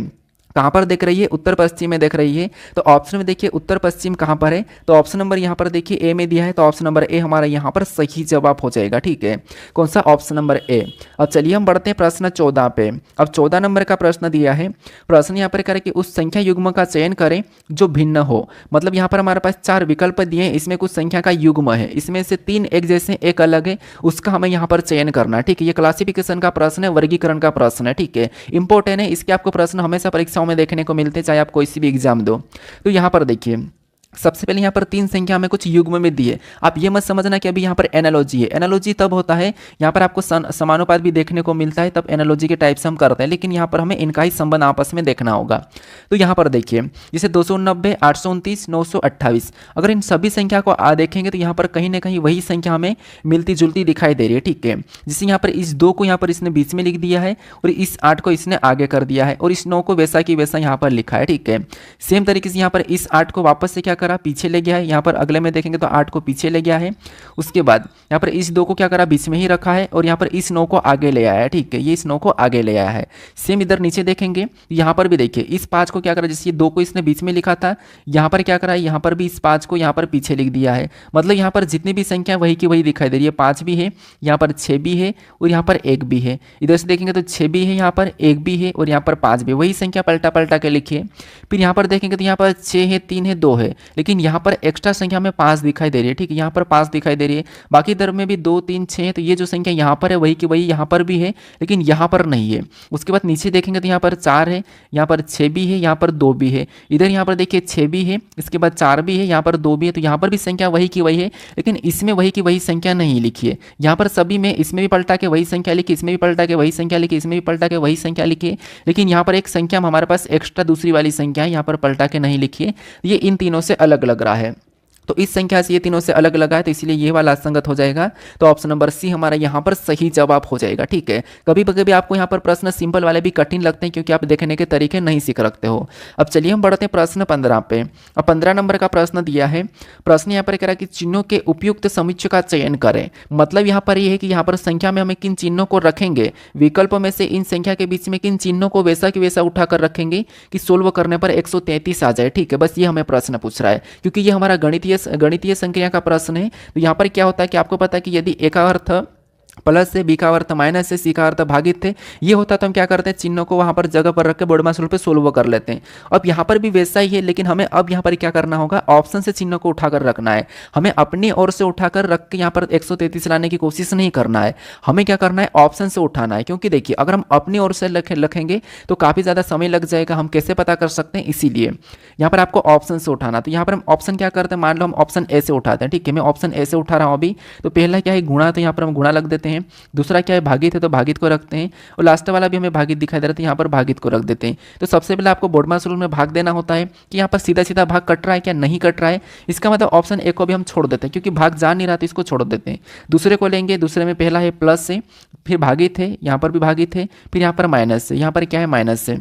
कहाँ पर देख रही है, उत्तर पश्चिम में देख रही है। तो ऑप्शन में देखिए उत्तर पश्चिम कहाँ पर है, तो ऑप्शन नंबर यहाँ पर देखिए ए में दिया है, तो ऑप्शन नंबर ए हमारा यहाँ पर सही जवाब हो जाएगा। ठीक है, कौन सा, ऑप्शन नंबर ए। अब चलिए हम बढ़ते हैं प्रश्न 14 पे। अब 14 नंबर का प्रश्न दिया है। प्रश्न यहाँ पर करें कि उस संख्या युग्म का चयन करें जो भिन्न हो। मतलब यहाँ पर हमारे पास 4 विकल्प दिए हैं, इसमें कुछ संख्या का युग्म है, इसमें से 3 एक जैसे एक अलग है, उसका हमें यहाँ पर चयन करना है। ठीक है, ये क्लासिफिकेशन का प्रश्न है, वर्गीकरण का प्रश्न है। ठीक है, इंपॉर्टेंट है, इसके आपको प्रश्न हमेशा परीक्षाओं में देखने को मिलते हैं, चाहे आप कोई सी भी एग्जाम दो। तो यहाँ पर देखिए सबसे पहले यहाँ पर तीन संख्या हमें कुछ युग्म में दी है। आप ये मत समझना कि अभी यहाँ पर एनालॉजी है। एनालॉजी तब होता है यहाँ पर आपको समानुपात भी देखने को मिलता है, तब एनालॉजी के टाइप से हम करते हैं, लेकिन यहाँ पर हमें इनका ही संबंध आपस में देखना होगा। तो यहाँ पर देखिए जैसे 290, 829, 928, अगर इन सभी संख्या को देखेंगे तो यहाँ पर कहीं ना कहीं वही संख्या हमें मिलती जुलती दिखाई दे रही है, ठीक है। जैसे यहाँ पर इस 2 को यहाँ पर इसने बीच में लिख दिया है और इस 8 को इसने आगे कर दिया है और इस 9 को वैसा की वैसा यहाँ पर लिखा है, ठीक है। सेम तरीके से यहाँ पर इस 8 को वापस से क्या करा, पीछे ले गया है। यहाँ पर अगले में देखेंगे तो 8 को पीछे ले गया है। उसके बाद यहाँ पर इस 2 को क्या करा, बीच में ही रखा है और यहाँ पर इस 9 को आगे ले आया है, ठीक है। ये इस 9 को आगे ले आया है। सेम इधर नीचे देखेंगे यहाँ पर भी देखिए इस 5 को क्या करा, जैसे ये 2 को इसने बीच में लिखा था, यहाँ पर क्या करा, यहाँ पर भी इस 5 को यहाँ पर पीछे लिख दिया है। मतलब यहाँ पर जितनी भी संख्या वही की वही दिखाई दे रही है। 5 भी है, यहाँ पर 6 भी है और यहाँ पर 1 भी है। इधर से देखेंगे तो 6 भी है, यहाँ पर 1 भी है और यहाँ पर 5 भी, वही संख्या पलटा पलटा के लिखिए। फिर यहाँ पर देखेंगे तो यहाँ पर 6 है, 3 है, 2 है, लेकिन यहाँ पर एक्स्ट्रा संख्या में 5 दिखाई दे रही है, ठीक है। यहाँ पर 5 दिखाई दे रही है, बाकी दर में भी 2, 3, 6 है। तो ये जो संख्या यहाँ पर है वही की वही यहाँ पर भी है, लेकिन यहाँ पर नहीं है। उसके बाद नीचे देखेंगे तो यहाँ पर 4 है, यहाँ पर 6 भी है, यहाँ पर 2 भी है। इधर यहाँ पर देखिए 6 भी है, इसके बाद 4 भी है, यहाँ पर 2 भी है। तो यहाँ पर भी संख्या वही की वही है, लेकिन इसमें वही की वही संख्या नहीं लिखी है। यहाँ पर सभी में इसमें भी पलटा के वही संख्या लिखी, इसमें भी पलटा के वही संख्या लिखी, इसमें भी पलटा के वही संख्या लिखी, लेकिन यहाँ पर एक संख्या हमारे पास एक्स्ट्रा दूसरी वाली संख्या है, यहाँ पर पलटा के नहीं लिखी है। ये इन तीनों से अलग लग रहा है। तो इस संख्या से ये तीनों से अलग लगा है, तो इसलिए ये वाला असंगत हो जाएगा। तो ऑप्शन नंबर सी हमारा यहाँ पर सही जवाब हो जाएगा, ठीक है। कभी कभी आपको यहाँ पर प्रश्न सिंपल वाले भी कठिन लगते हैं क्योंकि आप देखने के तरीके नहीं सीख रखते हो। अब चलिए हम बढ़ते हैं प्रश्न 15 पे। अब 15 नंबर का प्रश्न दिया है। प्रश्न यहाँ पर कह रहा है कि चिन्हों के उपयुक्त समुच्चय का चयन करें। मतलब यहाँ पर ये है कि यहाँ पर संख्या में हमें किन चिन्हों को रखेंगे, विकल्पों में से इन संख्या के बीच में किन चिन्हों को वैसा कि वैसा उठाकर रखेंगे कि सोल्व करने पर 133 आ जाए, ठीक है। बस ये हमें प्रश्न पूछ रहा है क्योंकि ये हमारा गणितीय संख्या का प्रश्न है। तो यहाँ पर क्या होता है कि आपको पता है कि यदि ए का अर्थ प्लस है, बी का अर्थ माइनस है, सी का अर्थ भागित थे, ये होता तो हम क्या करते हैं, चिन्हों को वहां पर जगह पर रख के बोर्ड मास रूल पे सोल्व कर लेते हैं। अब यहाँ पर भी वैसा ही है, लेकिन हमें अब यहाँ पर क्या करना होगा, ऑप्शन से चिन्हों को उठाकर रखना है। हमें अपनी ओर से उठाकर रख के यहाँ पर 133 लाने की कोशिश नहीं करना है, हमें क्या करना है, ऑप्शन से उठाना है। क्योंकि देखिए अगर हम अपनी ओर से रखेंगे तो काफ़ी ज़्यादा समय लग जाएगा, हम कैसे पता कर सकते हैं, इसीलिए यहाँ पर आपको ऑप्शन से उठाना। तो यहाँ पर हम ऑप्शन क्या करते हैं, मान लो हम ऑप्शन ए से उठाते हैं, ठीक है। मैं ऑप्शन ए से उठा रहा हूँ अभी। तो पहला क्या है, गुणा, तो यहाँ पर हम गुणा लग देते हैं। दूसरा क्या है, भागित है, तो भागित को रखते हैं। और लास्ट वाला भी हमें भागित दिखाई दे रहा है, तो यहाँ पर भागित को रख देते हैं। तो सबसे पहले आपको बोर्ड मास रूल में भाग देना होता है कि यहाँ पर सीधा सीधा भाग कट रहा है क्या, नहीं कट रहा है। इसका मतलब ऑप्शन ए को भी हम छोड़ देते हैं क्योंकि भाग जा नहीं रहा, तो इसको छोड़ देते हैं। दूसरे को लेंगे, दूसरे में पहला है प्लस से, फिर भागित है, यहाँ पर भी भागित है, फिर यहाँ पर माइनस से, यहाँ पर क्या है, माइनस से।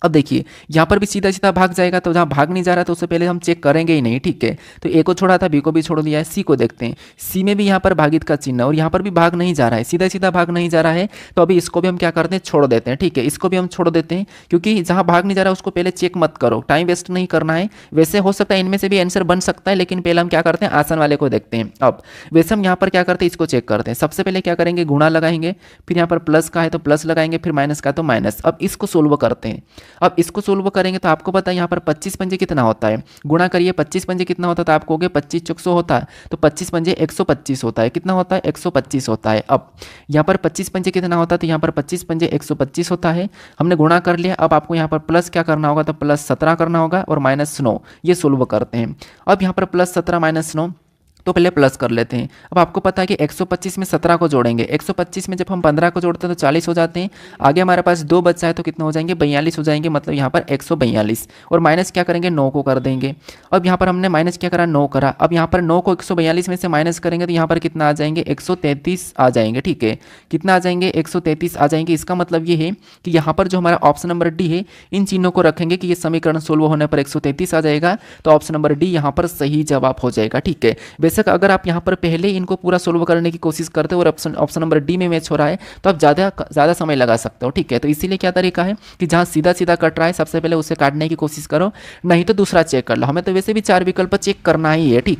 अब देखिए यहाँ पर भी सीधा सीधा भाग जाएगा, तो जहाँ भाग नहीं जा रहा तो उससे पहले हम चेक करेंगे ही नहीं, ठीक है। तो ए को छोड़ा था, बी को भी छोड़ दिया है, सी को देखते हैं। सी में भी यहाँ पर भागित का चिन्ह और यहाँ पर भी भाग नहीं जा रहा है, सीधा सीधा भाग नहीं जा रहा है। तो अभी इसको भी हम क्या करते हैं, छोड़ देते हैं, ठीक है। इसको भी हम छोड़ देते हैं क्योंकि जहाँ भाग नहीं जा रहा है उसको पहले चेक मत करो, टाइम वेस्ट नहीं करना है। वैसे हो सकता है इनमें से भी आंसर बन सकता है, लेकिन पहले हम क्या करते हैं, आसान वाले को देखते हैं। अब वैसे हम यहाँ पर क्या करते हैं, इसको चेक करते हैं। सबसे पहले क्या करेंगे, गुणा लगाएंगे, फिर यहाँ पर प्लस का है तो प्लस लगाएंगे, फिर माइनस का तो माइनस। अब इसको सोल्व करते हैं। अब इसको सोल्व करेंगे तो आपको पता है यहाँ पर 25 पंजे कितना होता है, गुणा करिए 25 पंजे कितना होता है, तो आपको हो गया 25 चौक 100 होता है, तो 25 पंजे 125 होता है। कितना होता है, 125 होता है। अब यहाँ पर 25 पंजे कितना होता है, तो यहाँ पर 25 पंजे 125 होता है। हमने गुणा कर लिया। अब आपको यहाँ पर प्लस क्या करना होगा, तो प्लस 17 करना होगा और माइनस 9, ये सोल्व करते हैं। अब यहाँ पर प्लस 17 माइनस 9, तो पहले प्लस कर लेते हैं। अब आपको पता है कि 125 में 17 को जोड़ेंगे, 125 में जब हम 15 को जोड़ते हैं तो 40 हो जाते हैं। आगे हमारे पास 2 बचा है तो कितना हो जाएंगे, 42 हो जाएंगे। मतलब यहाँ पर 142 और माइनस क्या करेंगे, 9 को कर देंगे। अब यहाँ पर हमने माइनस क्या करा, 9 करा। अब यहाँ पर 9 को 142 में से माइनस करेंगे तो यहाँ पर कितना आ जाएंगे, 133 आ जाएंगे, ठीक है। कितना आ जाएंगे, 133 आ जाएंगे। इसका मतलब ये है कि यहाँ पर जो हमारा ऑप्शन नंबर डी है, इन चिन्हों को रखेंगे कि ये समीकरण सोल्व होने पर 133 आ जाएगा। तो ऑप्शन नंबर डी यहाँ पर सही जवाब हो जाएगा, ठीक है। बेशक अगर आप यहाँ पर पहले इनको पूरा सोल्व करने की कोशिश करते हो और ऑप्शन नंबर डी में मैच हो रहा है तो आप ज़्यादा समय लगा सकते हो, ठीक है। तो इसीलिए क्या तरीका है कि जहाँ सीधा सीधा कट रहा है सबसे पहले उसे काटने की कोशिश करो, नहीं तो दूसरा चेक कर लो। हमें तो वैसे भी 4 विकल्प चेक करना ही है, ठीक।